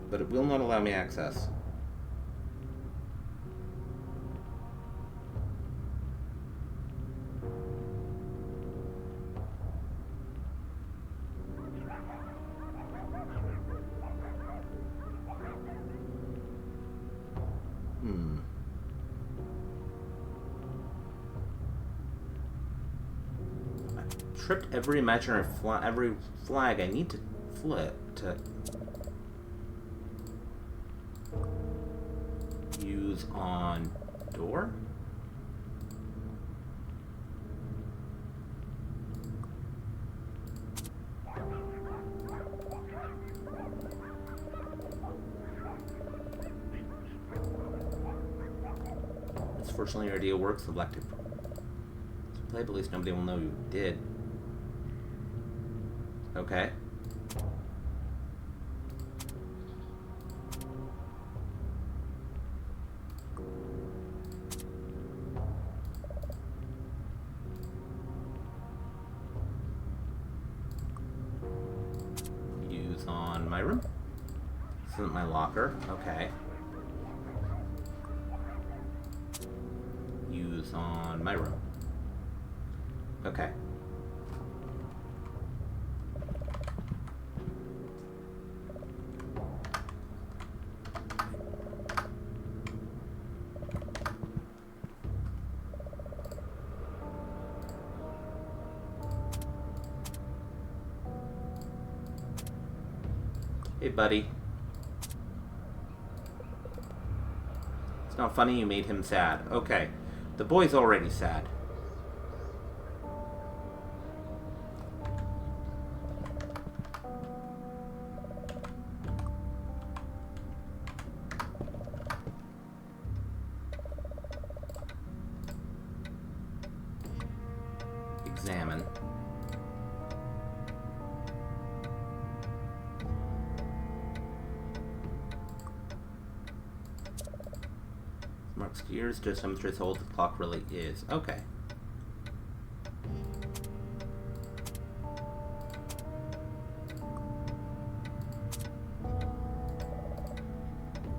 But it will not allow me access. Tripped every imaginary every flag I need to flip to use on door. Fortunately, your idea works. Selective. So play, but at least nobody will know you did. Okay. Use on my room. This isn't my locker. Okay. Use on my room. Okay. Hey, buddy. It's not funny you made him sad. Okay. The boy's already sad. Examine. Marks gears, just demonstrates how old the clock really is. Okay.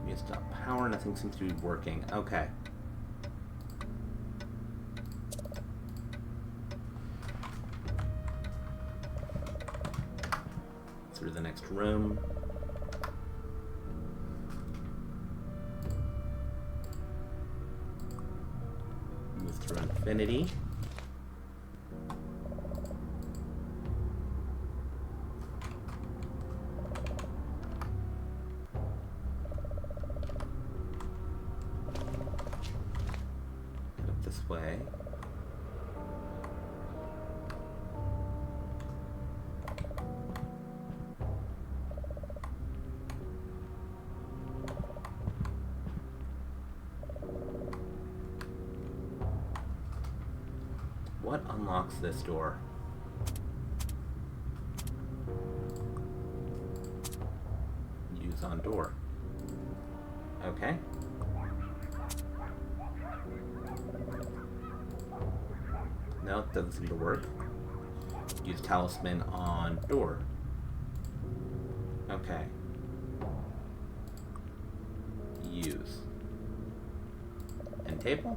You stop power, nothing seems to be working. Okay. Through the next room. Move through infinity. Head up this way. what unlocks this door? Use on door. Okay. No, it doesn't seem to work. Use talisman on door. Okay. Use. End table?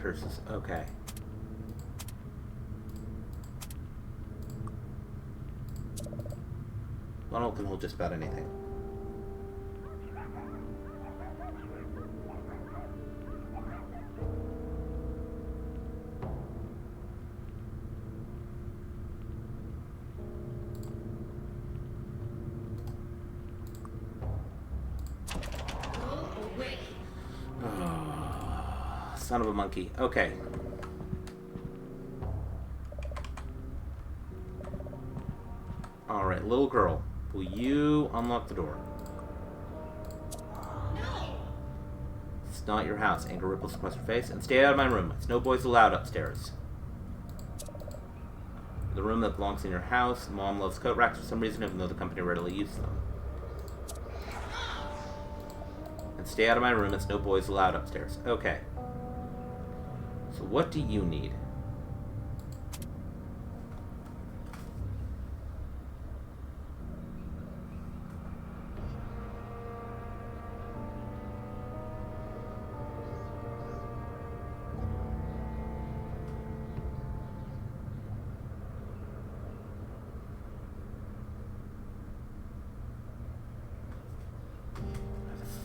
Curses. Okay. Funnel can hold just about anything. Go away. Son of a monkey. Okay. Alright, little girl. Will you unlock the door? No. It's not your house. Anger ripples across her face. And stay out of my room. It's no boys allowed upstairs. The room that belongs in your house. Mom loves coat racks for some reason, even though the company rarely uses them. And stay out of my room. It's no boys allowed upstairs. Okay. So what do you need?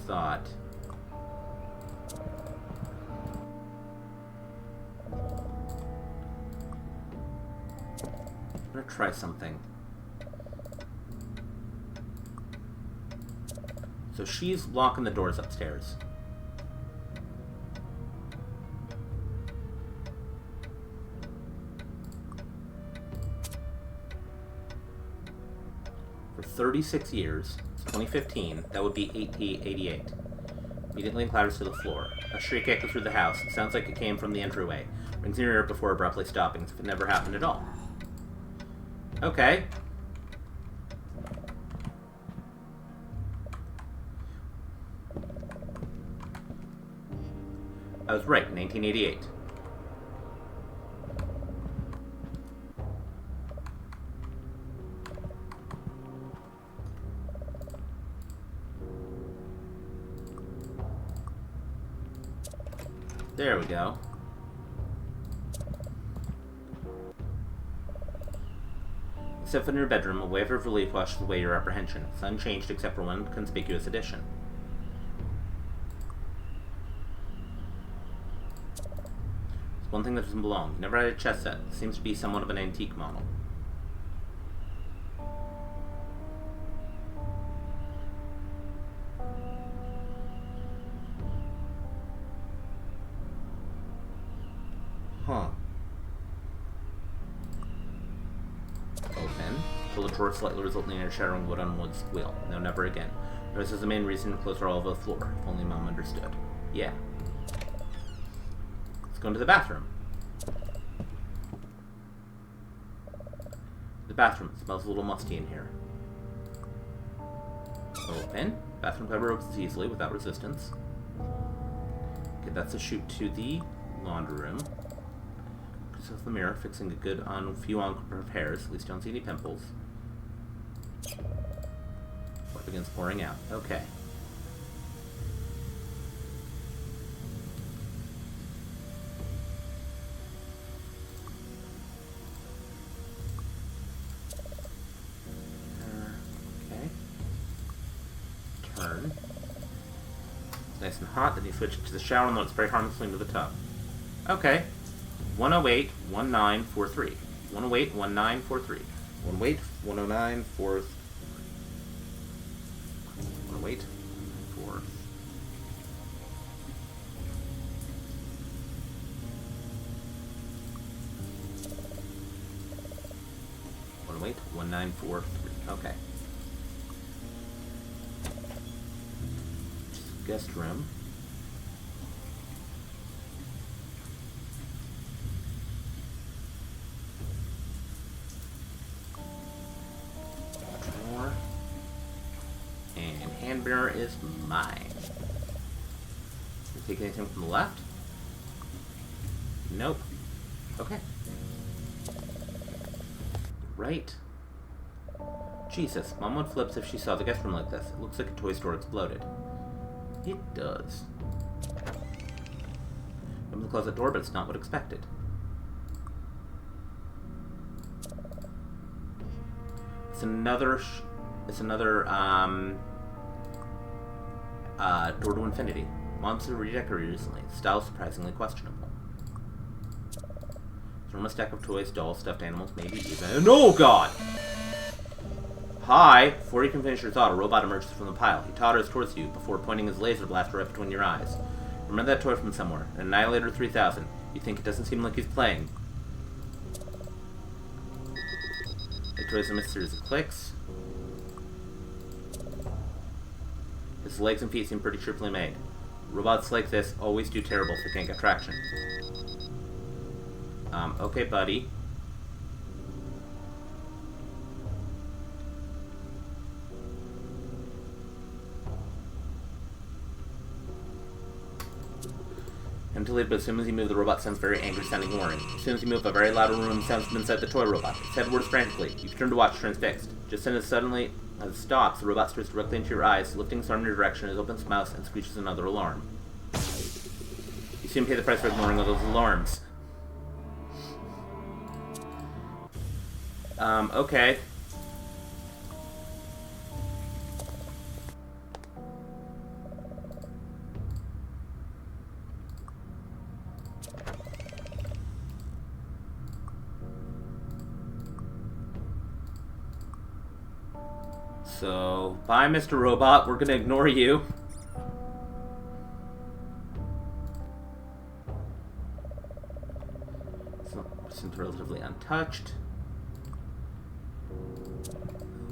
Thought. I'm gonna try something. So she's locking the doors upstairs. For 36 years, 2015, that would be 1888. Immediately clatters to the floor. A shriek echoes through the house. It sounds like it came from the entryway. Rings in your ear before abruptly stopping, as if it never happened at all. Okay. I was right, 1988. There we go. Except in your bedroom, a wave of relief washes away your apprehension. It's unchanged except for one conspicuous addition. It's one thing that doesn't belong. You never had a chess set. It seems to be somewhat of an antique model. Huh. Open. Pull the drawer slightly, resulting in a shattering wood on wood squeal. No, never again. This is the main reason to close her all over the floor. If only Mom understood. Yeah. Let's go into the bathroom. The bathroom. It smells a little musty in here. Open. Bathroom cover opens easily without resistance. Okay, that's a chute to the laundry room. Of the mirror, fixing a good few on of hairs. At least don't see any pimples. What begins pouring out. Okay. Okay. Turn. It's nice and hot. Then you switch it to the shower and let it spray harmlessly into the tub. Okay. 108 1943. 108 1943. 108 109 4. 108 4. 108 1943. Okay. Guest room. mirror is mine. Can you take anything from the left? Nope. Okay. Right. Jesus, Mom would flip if she saw the guest room like this. It looks like a toy store exploded. It does. Open the closet door, but it's not what expected. It's another door to infinity. Mom's redecorated recently. The style is surprisingly questionable. From a stack of toys, dolls, stuffed animals, maybe even... No, God! Hi! Before you can finish your thought, a robot emerges from the pile. He totters towards you before pointing his laser blaster right between your eyes. Remember that toy from somewhere. An Annihilator 3000. You think it doesn't seem like he's playing. The toys emit a series of clicks. His legs and feet seem pretty cheerfully made. Robots like this always do terrible if they can't get traction. Okay, buddy. Delayed, but as soon as you move, the robot sounds very angry, sounding warning. As soon as you move, a very loud room sounds from inside the toy robot. Its head whirs frantically. You turn to watch, transfixed. Just then, as it stops, the robot stares directly into your eyes, lifting its arm in your direction, it opens its mouth and screeches another alarm. You soon pay the price for ignoring all those alarms. Okay. So, bye, Mr. Robot. We're gonna ignore you. Seems relatively untouched.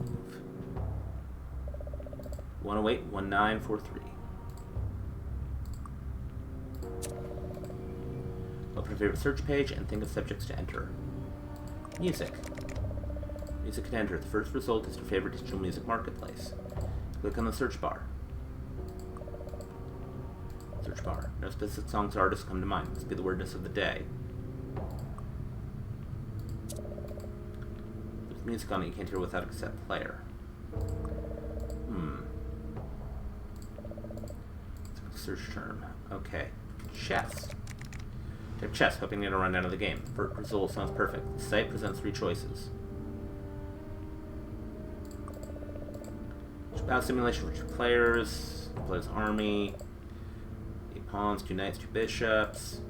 Move. 108, 1943. Open your favorite search page and think of subjects to enter. Music. Music can enter. The first result is your favorite digital music marketplace. Click on the search bar. Search bar. No specific songs or artists come to mind. Must be the weirdness of the day. There's music on it you can't hear without a cassette player. Search term. Okay. Chess. Type chess, hoping to get a rundown of the game. First result sounds perfect. The site presents 3 choices. Battle simulation for 2 players. Player's army. 8 pawns, 2 knights, 2 bishops.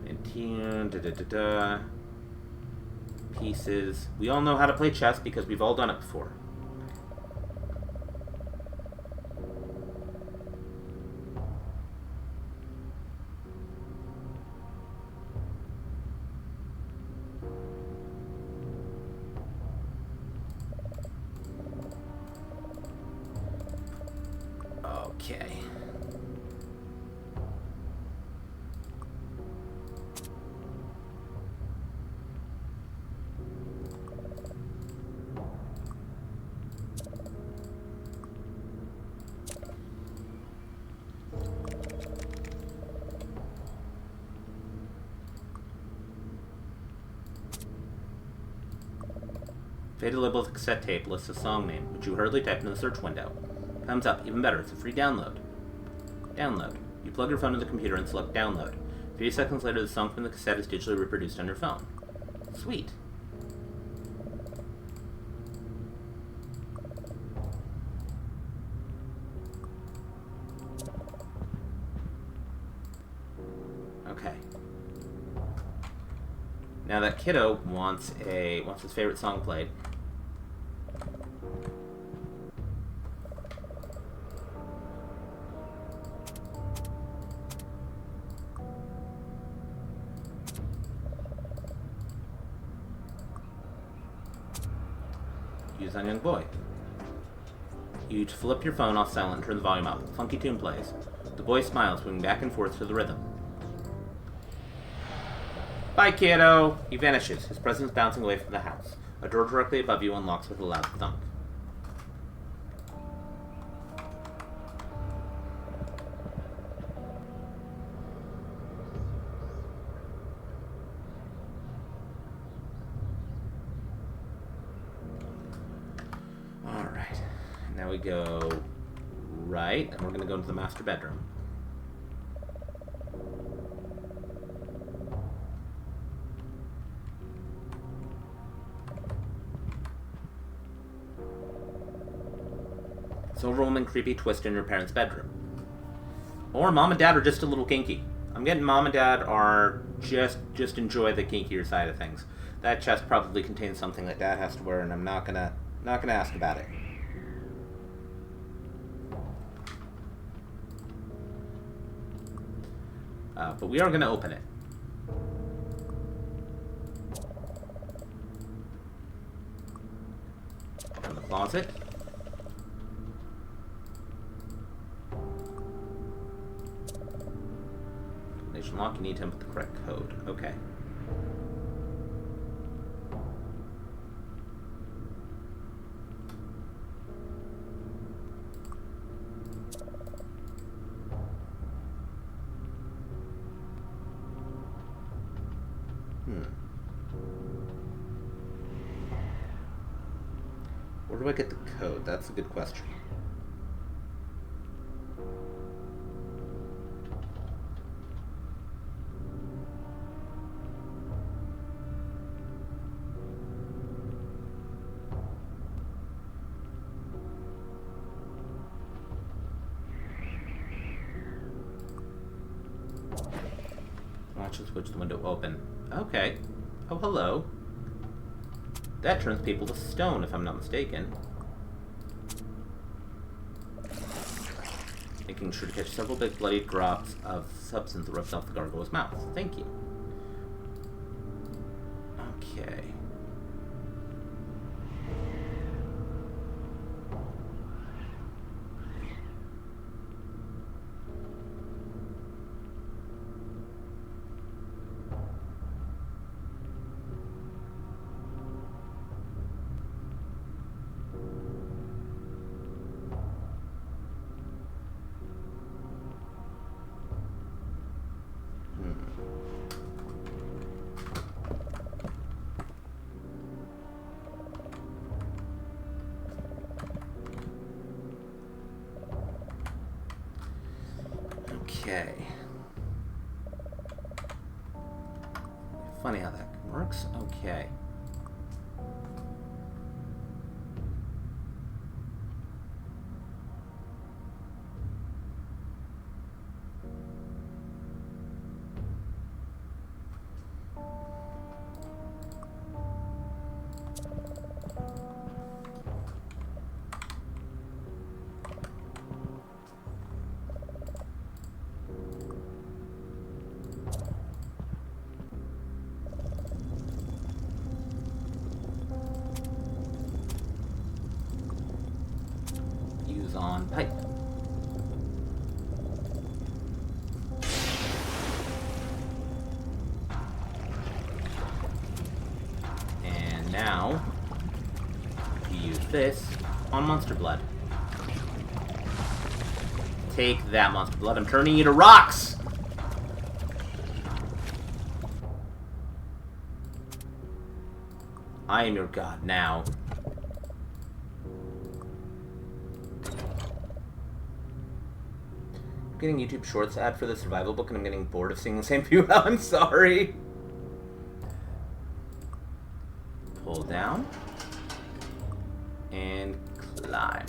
And team. Pieces. We all know how to play chess because we've all done it before. Okay. Faded label of the cassette tape lists a song name, which you hurriedly type into the search window. Thumbs up, even better, it's a free download. Download. You plug your phone to the computer and select download. A few seconds later, the song from the cassette is digitally reproduced on your phone. Sweet. Okay. Now that kiddo wants his favorite song played. Use on young boy. You flip your phone off silent and turn the volume up. A funky tune plays. The boy smiles, moving back and forth to the rhythm. Bye, kiddo! He vanishes, his presence bouncing away from the house. A door directly above you unlocks with a loud thunk. Now we go right, and we're going to go into the master bedroom. It's an overwhelming creepy twist in your parents' bedroom. Or mom and dad are just a little kinky. I'm getting mom and dad are just enjoy the kinkier side of things. That chest probably contains something that dad has to wear, and I'm not gonna ask about it. But we are gonna open it. Open the closet. Combination lock. You need to input the correct code. Okay. Where do I get the code? That's a good question. Watch and switch the window open. Okay. Oh, hello. That turns people to stone, if I'm not mistaken. Making sure to catch several big bloody drops of substance that rubs off the gargoyle's mouth. Thank you. Okay. Okay. Funny how that works. Okay. On pipe. And now you use this on monster blood. Take that, monster blood. I'm turning you to rocks! I am your god now. Getting YouTube Shorts ad for the survival book, and I'm getting bored of seeing the same view. I'm sorry. Pull down and climb.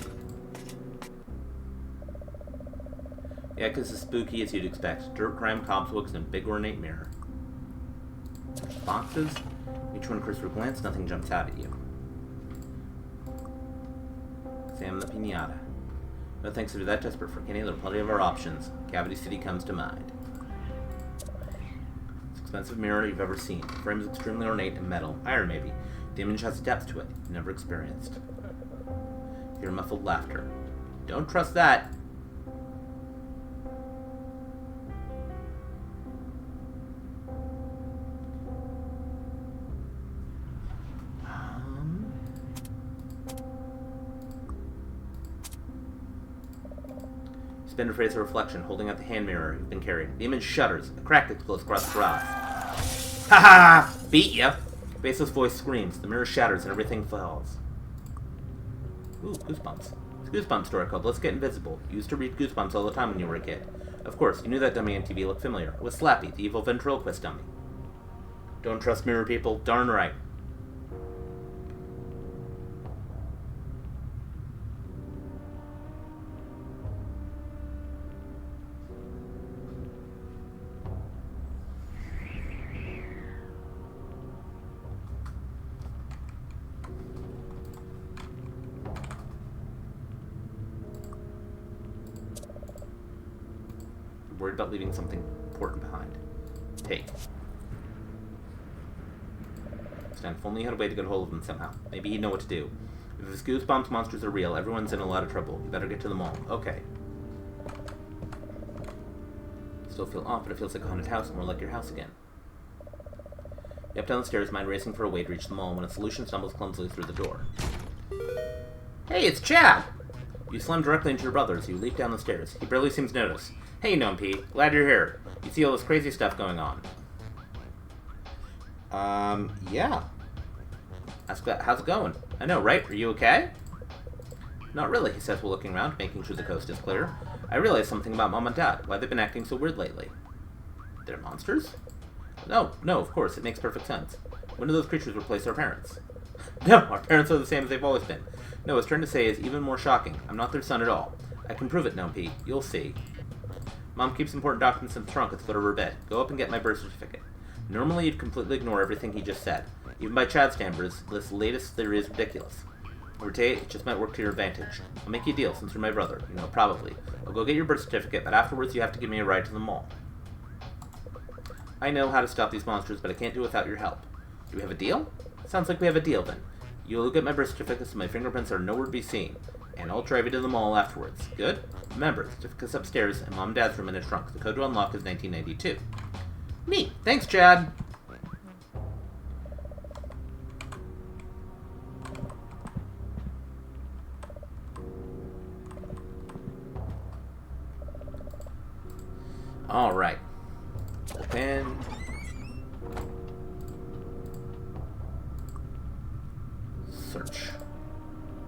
Yeah, because it's spooky as you'd expect. Dirt, grime, cobwebs, and a big ornate mirror. Boxes. Each one crisps for glance. Nothing jumps out at you. Examine the pinata. No thanks if you're that desperate for candy, there are plenty of our options. Cavity City comes to mind. It's an expensive mirror you've ever seen. The frame is extremely ornate and metal. Iron, maybe. The image has depth to it you've never experienced. Hear muffled laughter. Don't trust that. Spin to face a reflection, holding out the hand mirror you've been carrying. The image shudders. A crack explodes across the glass. Ha ha! Beat ya! Baseless voice screams. The mirror shatters and everything falls. Ooh, goosebumps. It's a Goosebumps story called Let's Get Invisible. You used to read Goosebumps all the time when you were a kid. Of course, you knew that dummy on TV looked familiar. It was Slappy, the evil ventriloquist dummy. Don't trust mirror people? Darn right. Worried about leaving something important behind. Take. Stan, if only he had a way to get a hold of him somehow. Maybe he'd know what to do. If his Goosebumps monsters are real, everyone's in a lot of trouble. You better get to the mall. Okay. Still feel off, but it feels like a haunted house, more like your house again. You up down the stairs, mind racing for a way to reach the mall, when a solution stumbles clumsily through the door. Hey, it's Chad! You slam directly into your brother as you leap down the stairs. He barely seems to notice. Hey, Gnomepickles. Glad you're here. You see all this crazy stuff going on. Yeah. How's it going? I know, right? Are you okay? Not really, he says while looking around, making sure the coast is clear. I realized something about Mom and Dad. Why they've been acting so weird lately. They're monsters? No, of course. It makes perfect sense. When do those creatures replace our parents? No, our parents are the same as they've always been. No, what I was trying to say is even more shocking. I'm not their son at all. I can prove it, Gnomepickles. You'll see. Mom keeps important documents in the trunk at the foot of her bed. Go up and get my birth certificate. Normally, you'd completely ignore everything he just said. Even by Chad's standards, this latest theory is ridiculous. Rotate, it just might work to your advantage. I'll make you a deal since you're my brother. You know, probably. I'll go get your birth certificate, but afterwards you have to give me a ride to the mall. I know how to stop these monsters, but I can't do it without your help. Do we have a deal? Sounds like we have a deal, then. You'll get my birth certificate so my fingerprints are nowhere to be seen. And I'll drive you to the mall afterwards. Good? Remember, the certificate's upstairs in Mom and Dad's room in a trunk. The code to unlock is 1992. Neat. Thanks, Chad. Alright. Open. Search.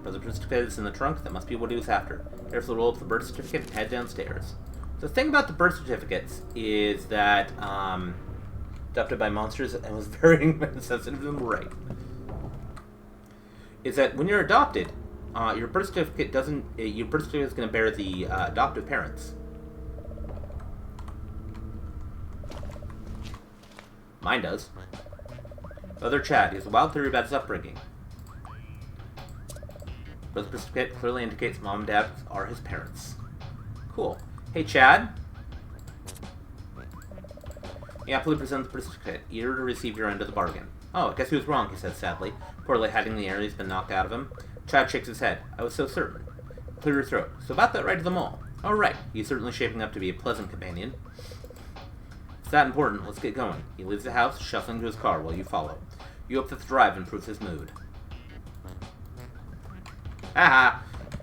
Brother certificate is in the trunk. That must be what he was after. Carefully roll up the birth certificate and head downstairs. The thing about the birth certificates is that, adopted by monsters, and was very sensitive to them, right? Is that when you're adopted, your birth certificate doesn't. Your birth certificate is going to bear the adoptive parents. Mine does. Brother Chad, he has a wild theory about his upbringing. Brother certificate clearly indicates Mom and Dad are his parents. Cool. Hey, Chad. He happily presents the birth certificate, eager to receive your end of the bargain. Oh, I guess he was wrong, he said sadly, poorly hiding the air he's been knocked out of him. Chad shakes his head. I was so certain. Clear your throat. So about that ride to the mall. Oh, right. He's certainly shaping up to be a pleasant companion. It's that important. Let's get going. He leaves the house, shuffling to his car while you follow. You hope that the drive improves his mood. Haha.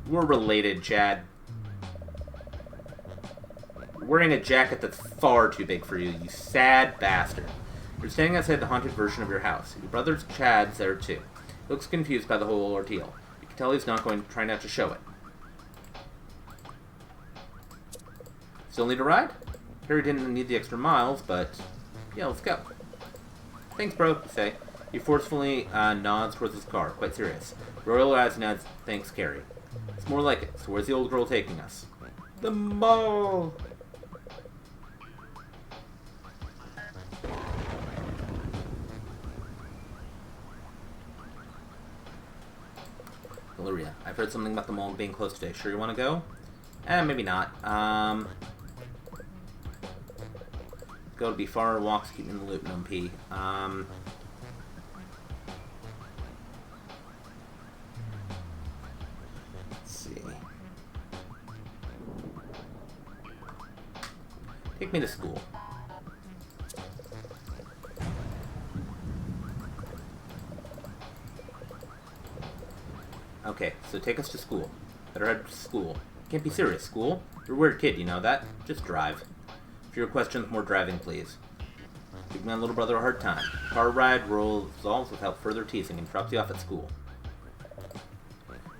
We're related, Chad. Wearing a jacket that's far too big for you, you sad bastard. You're standing outside the haunted version of your house. Your brother Chad's there too. He looks confused by the whole ordeal. You can tell he's not going to try not to show it. Still need a ride? Harry didn't need the extra miles, but yeah, let's go. Thanks, bro, you say. He forcefully nods towards his car, quite serious. Royal eyes nods, thanks, Carrie. It's more like it. So where's the old girl taking us? The mall! Valeria, I've heard something about the mall being closed today. Sure you want to go? Maybe not. Go to be far, walks, keep me in the loop, Gnome. Let's see. Take me to school. Okay, so take us to school. Better head to school. Can't be serious, school? You're a weird kid, you know that? Just drive. Fewer questions, more driving, please. Give my little brother a hard time. Car ride resolves without further teasing and drops you off at school.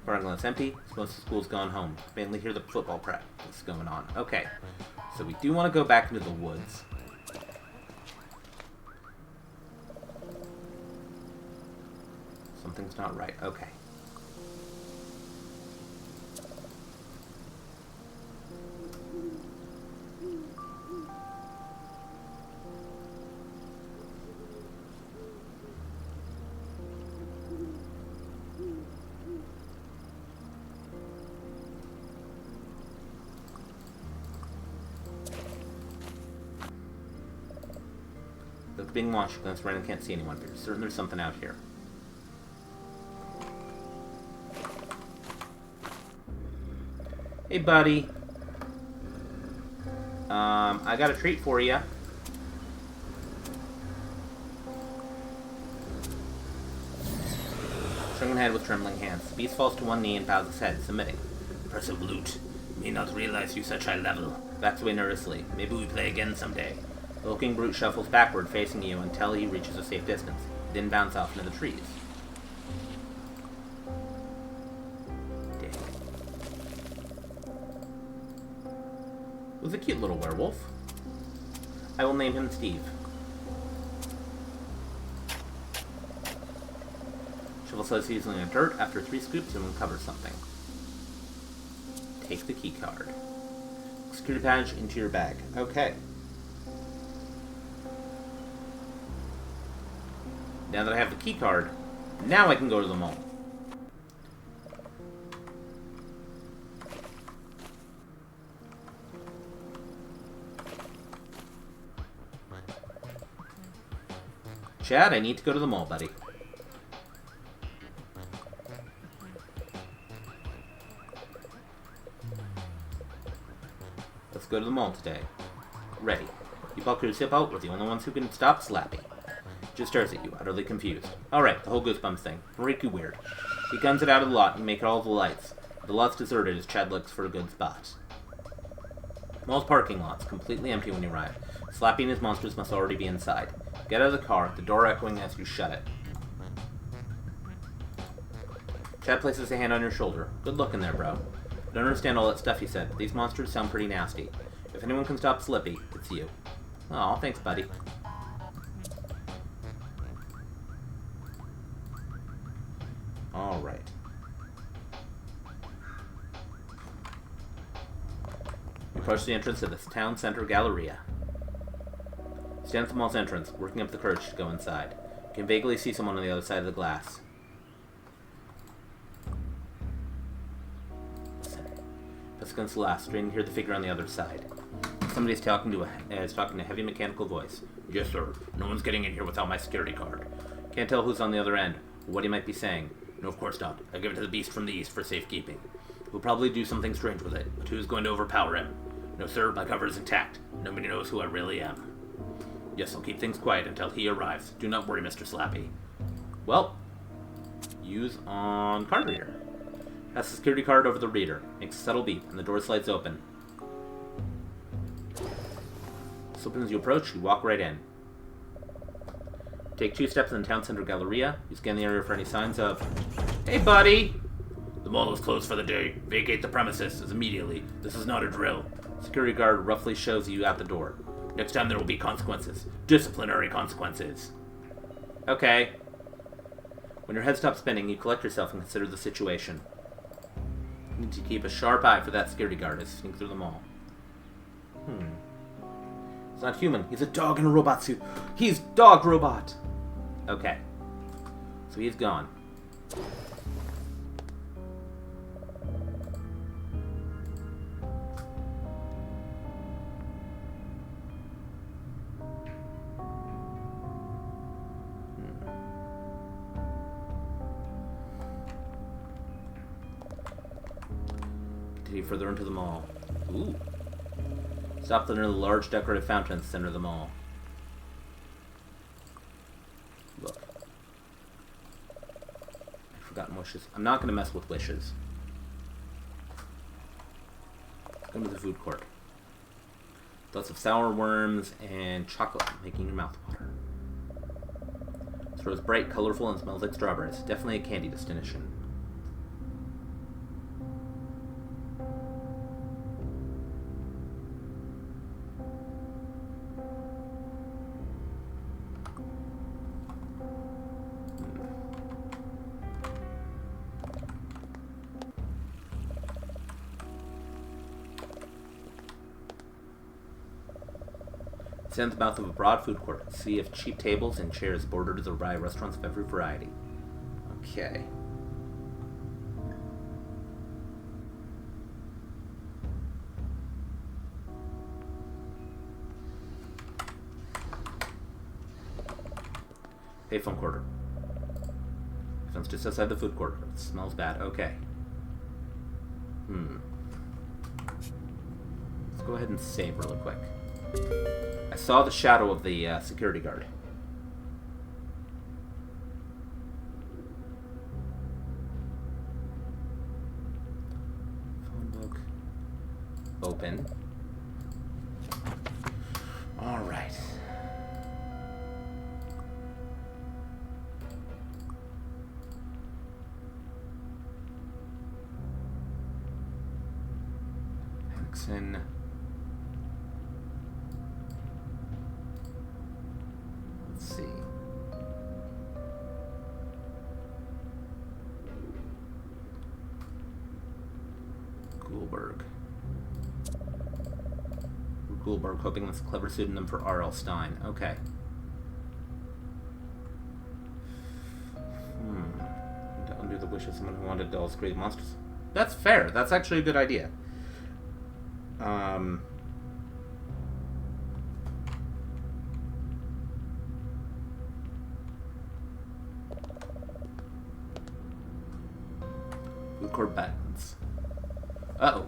Parking lot's empty. Most of the school's gone home. Mainly hear the football practice going on. Okay. So we do want to go back into the woods. Something's not right. Okay. Look, being watched, glance around and can't see anyone, but you're certain there's something out here. Hey, buddy. I got a treat for you. Shrunken head with trembling hands. The beast falls to one knee and bows his head, submitting. Impressive loot. May not realize you such high level. Backs away nervously. Maybe we play again someday. The hulking brute shuffles backward, facing you until he reaches a safe distance, then bounds off into the trees. Dick. It was a cute little werewolf. I will name him Steve. Shovel slides easily in the dirt. After 3 scoops, and uncovers something. Take the key card. Security badge into your bag. Okay. Now that I have the key card, now I can go to the mall. Chad, I need to go to the mall, buddy. Let's go to the mall today. Ready. You Buckers hip out. We're the only ones who can stop Slappy. Just stares at you, utterly confused. Alright, the whole Goosebumps thing. Freaky weird. He guns it out of the lot and make all the lights. The lot's deserted as Chad looks for a good spot. Mall's parking lot's completely empty when you arrive. Slappy and his monsters must already be inside. Get out of the car, the door echoing as you shut it. Chad places a hand on your shoulder. Good looking there, bro. Don't understand all that stuff you said, but these monsters sound pretty nasty. If anyone can stop Slippy, it's you. Aw, thanks, buddy. Alright. You approach the entrance of this town center galleria. Stand at the mall's entrance, working up the courage to go inside. You can vaguely see someone on the other side of the glass. Listen. Press against the glass, straining to hear the figure on the other side. Somebody's talking to a heavy mechanical voice. Yes, sir. No one's getting in here without my security card. Can't tell who's on the other end, or what he might be saying. No, of course not. I give it to the beast from the east for safekeeping. He'll probably do something strange with it, but who's going to overpower him? No, sir, my cover is intact. Nobody knows who I really am. Yes, I'll keep things quiet until he arrives. Do not worry, Mr. Slappy. Well, use on card reader. Pass the security card over the reader. Makes a subtle beep, and the door slides open. As open as you approach, you walk right in. Take 2 steps in the town center galleria. You scan the area for any signs of... Hey, buddy! The mall is closed for the day. Vacate the premises immediately. This is not a drill. Security guard roughly shows you at the door. Next time there will be consequences. Disciplinary consequences. Okay. When your head stops spinning, you collect yourself and consider the situation. You need to keep a sharp eye for that security guard as you sneak through the mall. He's not human. He's a dog in a robot suit. He's dog robot! Okay. So he's gone. Continue further into the mall. Ooh. Stop under the large decorative fountain in the center of the mall. Look. I've forgotten wishes. I'm not going to mess with wishes. Let's go to the food court. Lots of sour worms and chocolate, making your mouth water. This row is bright, colorful, and smells like strawberries. Definitely a candy destination. Stand at the mouth of a broad food court. See if cheap tables and chairs bordered by restaurants of every variety. Okay. Payphone quarter. Phone's just outside the food court. It smells bad. Okay. Let's go ahead and save really quick. I saw the shadow of the security guard. Phone book. Open. All right. Henson. Let's see. Goldberg, hoping that's a clever pseudonym for R.L. Stein. Okay. To undo the wish of someone who wanted dolls create monsters. That's fair. That's actually a good idea. Food court buttons. Uh-oh.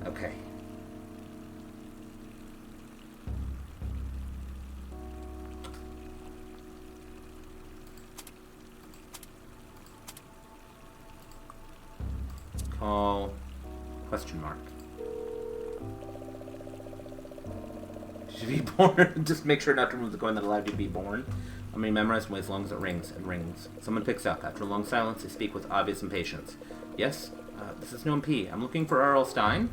Okay. Call question mark. Should be born. Just make sure not to remove the coin that allowed you to be born. I'm going to memorize and wait as long as it rings and rings. Someone picks up. After a long silence, they speak with obvious impatience. Yes? This is Gnome P. I'm looking for R.L. Stein.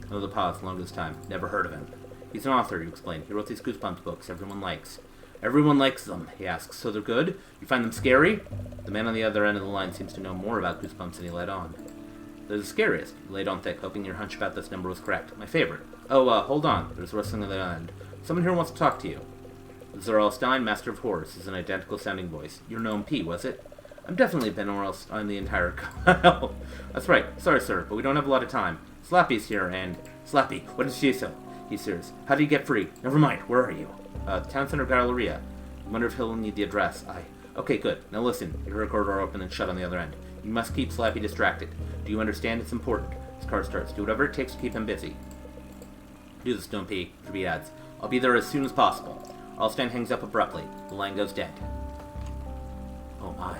Another pause, longest time. Never heard of him. He's an author, you explain. He wrote these Goosebumps books everyone likes. Everyone likes them, he asks. So they're good? You find them scary? The man on the other end of the line seems to know more about Goosebumps than he let on. They're the scariest. You laid on thick, hoping your hunch about this number was correct. My favorite. Oh, hold on. There's rustling on the other end. Someone here wants to talk to you. This is R.L. Stein, Master of Horrors. This is an identical sounding voice. You're Gnome P, was it? I've definitely been R.L. Stein the entire while. That's right. Sorry, sir, but we don't have a lot of time. Slappy's here, and... Slappy, what did she say? He's serious. How did you get free? Never mind. Where are you? Town Center Galleria. I wonder if he'll need the address. Okay, good. Now listen. You hear a corridor open and shut on the other end. You must keep Slappy distracted. Do you understand? It's important. His car starts. Do whatever it takes to keep him busy. Do this, Gnome P. Kirby adds. I'll be there as soon as possible. R.L. Stein hangs up abruptly. The line goes dead. Oh my.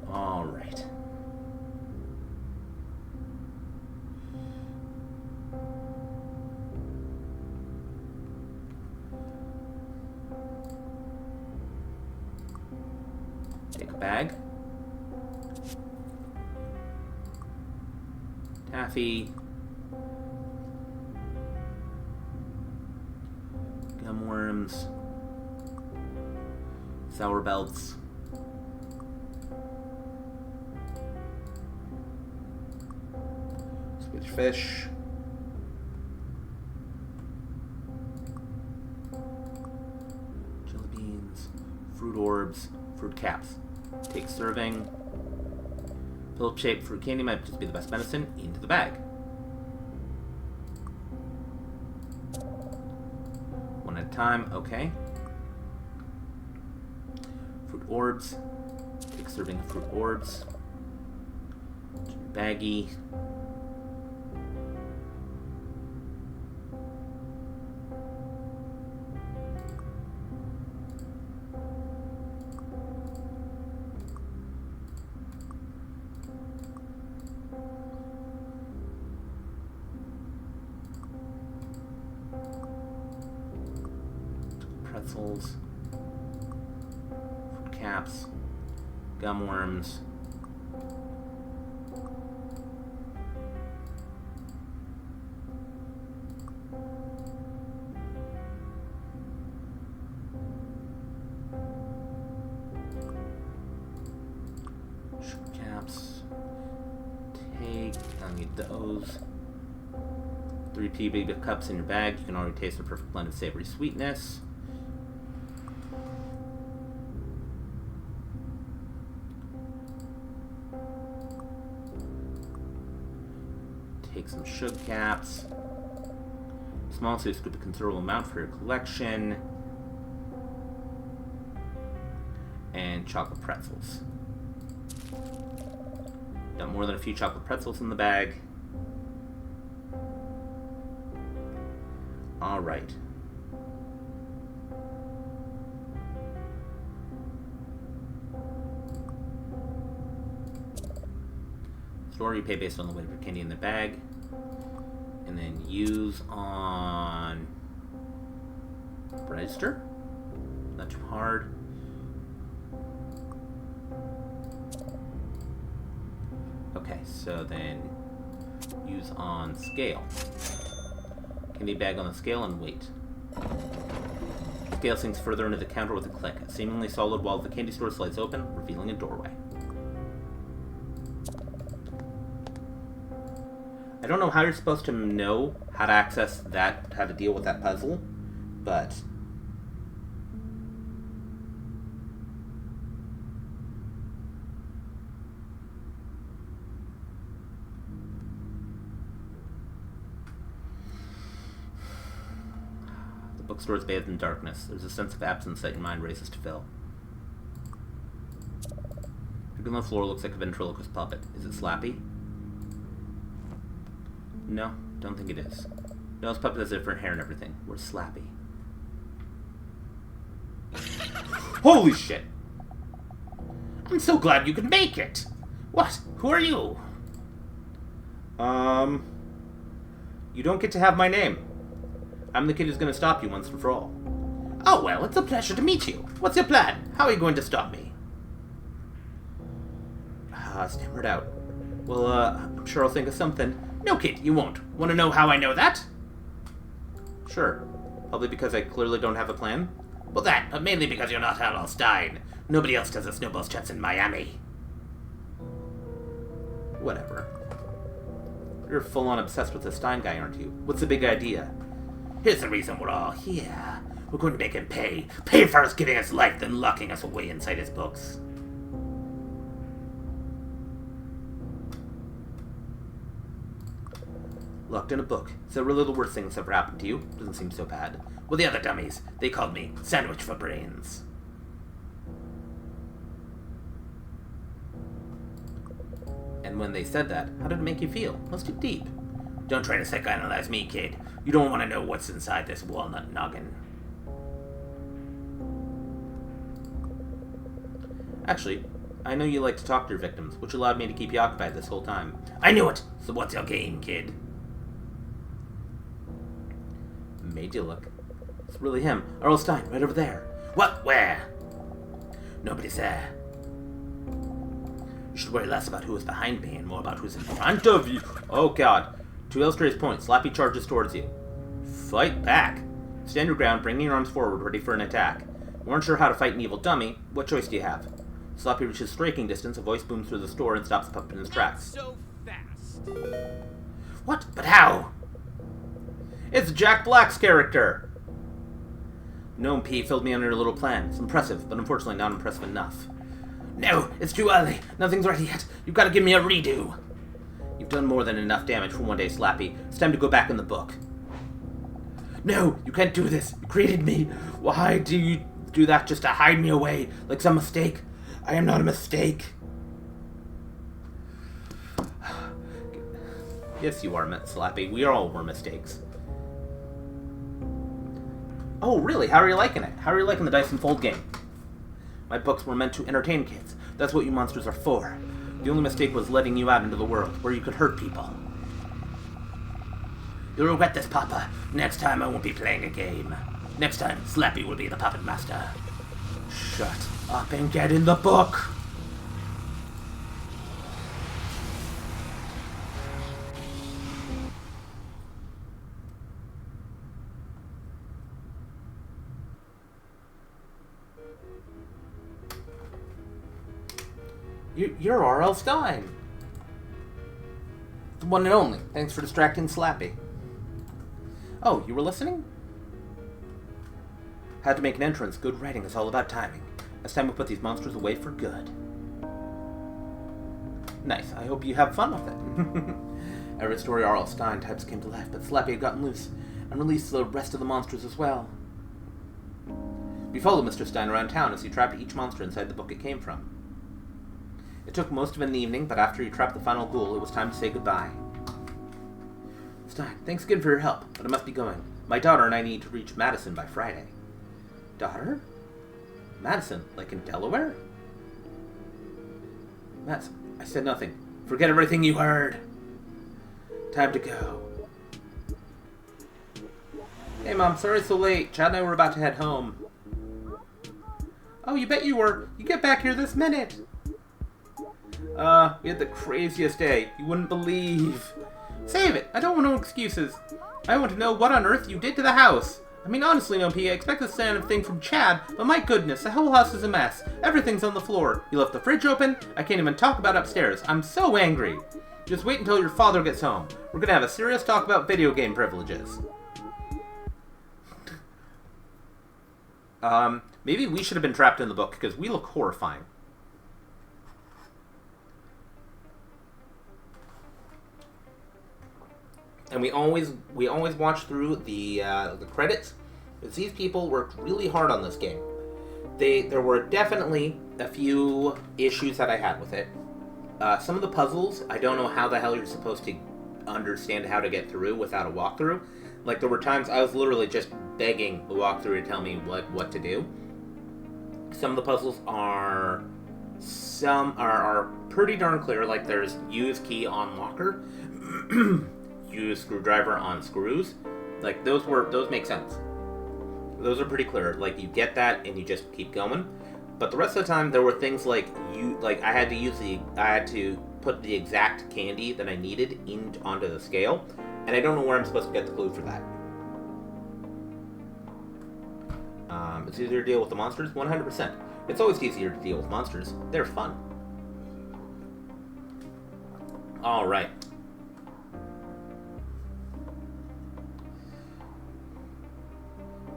Alright. Take a bag. Taffy. Gumworms. Sour belts. Swedish fish. Jelly beans. Fruit orbs. Fruit caps. Take serving. Philip-shaped fruit candy might just be the best medicine. Into the bag. One at a time. Okay. Fruit orbs. Take serving of fruit orbs. Baggie. Pretzels, fruit caps, gumworms, keep those 3 baby cups in your bag. You can already taste the perfect blend of savory sweetness. Take some sugar caps. Small, so you scoop a considerable amount for your collection. And chocolate pretzels. Got more than a few chocolate pretzels in the bag. Alright. Store, you pay based on the weight of your candy in the bag. And then use on register. Not too hard. Okay, so then use on scale. Candy bag on the scale and wait. Scale sinks further into the counter with a click. A seemingly solid wall of the candy store slides open, revealing a doorway. I don't know how you're supposed to know how to access that, how to deal with that puzzle, but the bookstore is bathed in darkness. There's a sense of absence that your mind races to fill. The figure on the floor looks like a ventriloquist puppet. Is it Slappy? No, don't think it is. No, this puppet has different hair and everything. Where's Slappy? Holy shit! I'm so glad you could make it! What? Who are you? You don't get to have my name. I'm the kid who's gonna stop you once and for all. Oh, well, it's a pleasure to meet you. What's your plan? How are you going to stop me? Stammered out. Well, I'm sure I'll think of something. No, kid, you won't. Want to know how I know that? Sure. Probably because I clearly don't have a plan. Well, that, but mainly because you're not Hal Stein. Nobody else does a snowball's chance in Miami. Whatever. You're full-on obsessed with the Stein guy, aren't you? What's the big idea? Here's the reason we're all here. We're going to make him pay. Pay for us giving us life, then locking us away inside his books. Locked in a book. Is that really the worst thing that's ever happened to you? Doesn't seem so bad. Well, the other dummies, they called me Sandwich for Brains. And when they said that, how did it make you feel? Must be deep. Don't try to psychoanalyze me, kid. You don't want to know what's inside this walnut noggin. Actually, I know you like to talk to your victims, which allowed me to keep you occupied this whole time. I knew it! So what's your game, kid? Made you look. It's really him. Earl Stein, right over there. What? Where? Nobody's there. You should worry less about who is behind me and more about who's in front of you. Oh, God. To illustrate his point, Slappy charges towards you. Fight back. Stand your ground, bringing your arms forward, ready for an attack. You aren't sure how to fight an evil dummy. What choice do you have? Slappy reaches striking distance, a voice booms through the store and stops the puppet in his tracks. Not so fast. What? But how? It's Jack Black's character! Gnome P filled me under a little plan. It's impressive, but unfortunately not impressive enough. No, it's too early. Nothing's ready yet. You've got to give me a redo. You've done more than enough damage for one day, Slappy. It's time to go back in the book. No, you can't do this. You created me. Why do you do that just to hide me away, like some mistake? I am not a mistake. Yes, you are, Slappy. We all were mistakes. Oh, really? How are you liking it? How are you liking the Dice and Fold game? My books were meant to entertain kids. That's what you monsters are for. The only mistake was letting you out into the world, where you could hurt people. You'll regret this, Papa. Next time I won't be playing a game. Next time, Slappy will be the puppet master. Shut up and get in the book! You're R.L. Stein. The one and only. Thanks for distracting Slappy. Oh, you were listening? Had to make an entrance. Good writing is all about timing. It's time we put these monsters away for good. Nice. I hope you have fun with it. Every story R.L. Stein types came to life, but Slappy had gotten loose and released the rest of the monsters as well. We followed Mr. Stein around town as he trapped each monster inside the book it came from. It took most of an evening, but after he trapped the final ghoul, it was time to say goodbye. Stein, thanks again for your help, but I must be going. My daughter and I need to reach Madison by Friday. Daughter? Madison, like in Delaware? Madison, I said nothing. Forget everything you heard. Time to go. Hey, Mom, sorry it's so late. Chad and I were about to head home. Oh, you bet you were. You get back here this minute. We had the craziest day. You wouldn't believe. Save it. I don't want no excuses. I want to know what on earth you did to the house. I mean, honestly, Gnome, I expect this kind of thing from Chad, but my goodness, the whole house is a mess. Everything's on the floor. You left the fridge open. I can't even talk about upstairs. I'm so angry. Just wait until your father gets home. We're gonna have a serious talk about video game privileges. Maybe we should have been trapped in the book, because we look horrifying. And we always watch through the credits, because these people worked really hard on this game. There were definitely a few issues that I had with it. Some of the puzzles, I don't know how the hell you're supposed to understand how to get through without a walkthrough. Like, there were times I was literally just begging the walkthrough to tell me what to do. Some of the puzzles are pretty darn clear, like there's use key on locker, use screwdriver on screws. Like, those make sense. Those are pretty clear. Like, you get that and you just keep going. But the rest of the time, there were things like I had to put the exact candy that I needed onto the scale, and I don't know where I'm supposed to get the clue for that. It's easier to deal with the monsters, 100%. It's always easier to deal with monsters. They're fun. All right.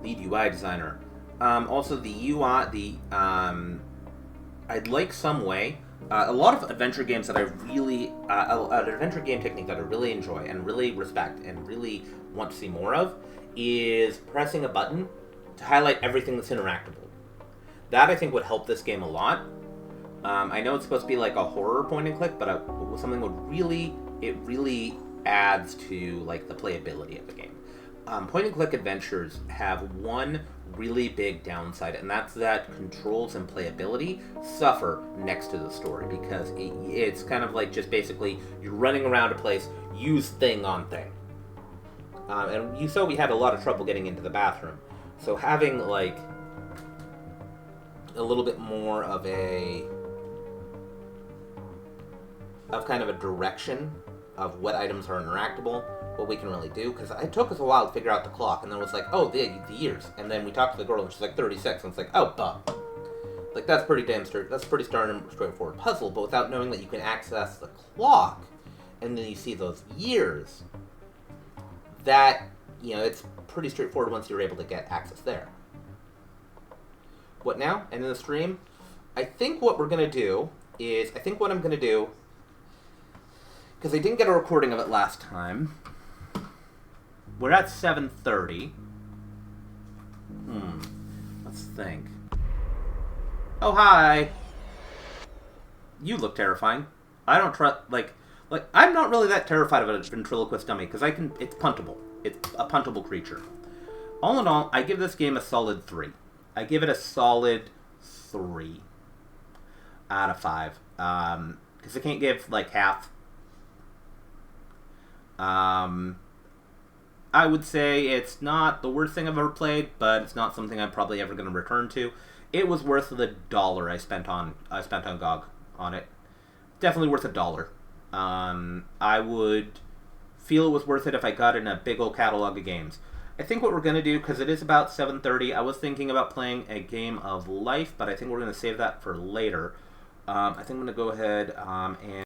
Lead UI designer. Also, the UI, I'd like some way. A lot of adventure games that I really, an adventure game technique that I really enjoy and really respect and really want to see more of is pressing a button to highlight everything that's interactable. That, I think, would help this game a lot. I know it's supposed to be like a horror point and click, but something it really adds to like the playability of the game. Point and click adventures have one really big downside, and that's that controls and playability suffer next to the story, because it's kind of like just basically you're running around a place, use thing on thing. And you saw we had a lot of trouble getting into the bathroom. So having like a little bit more of kind of a direction of what items are interactable, what we can really do, because it took us a while to figure out the clock, and then it was like, oh, the years, and then we talked to the girl, and she's like 36, and it's like, oh, duh. Like, that's pretty straightforward puzzle, but without knowing that you can access the clock, and then you see those years, that, it's pretty straightforward once you're able to get access there. What now? And in the stream, I think what I'm going to do, because I didn't get a recording of it last time. We're at 7:30. Let's think. Oh, hi. You look terrifying. I don't trust, like, I'm not really that terrified of a ventriloquist dummy, because it's puntable. It's a puntable creature. All in all, I give this game a solid 3. I give it a solid 3 out of 5. Because I can't give, like, half. I would say it's not the worst thing I've ever played, but it's not something I'm probably ever going to return to. It was worth the $1 I spent on GOG on it. Definitely worth $1. I would feel it was worth it if I got in a big old catalog of games. I think what we're going to do, because it is about 7:30, I was thinking about playing a game of Life, but I think we're going to save that for later. I think I'm going to go ahead and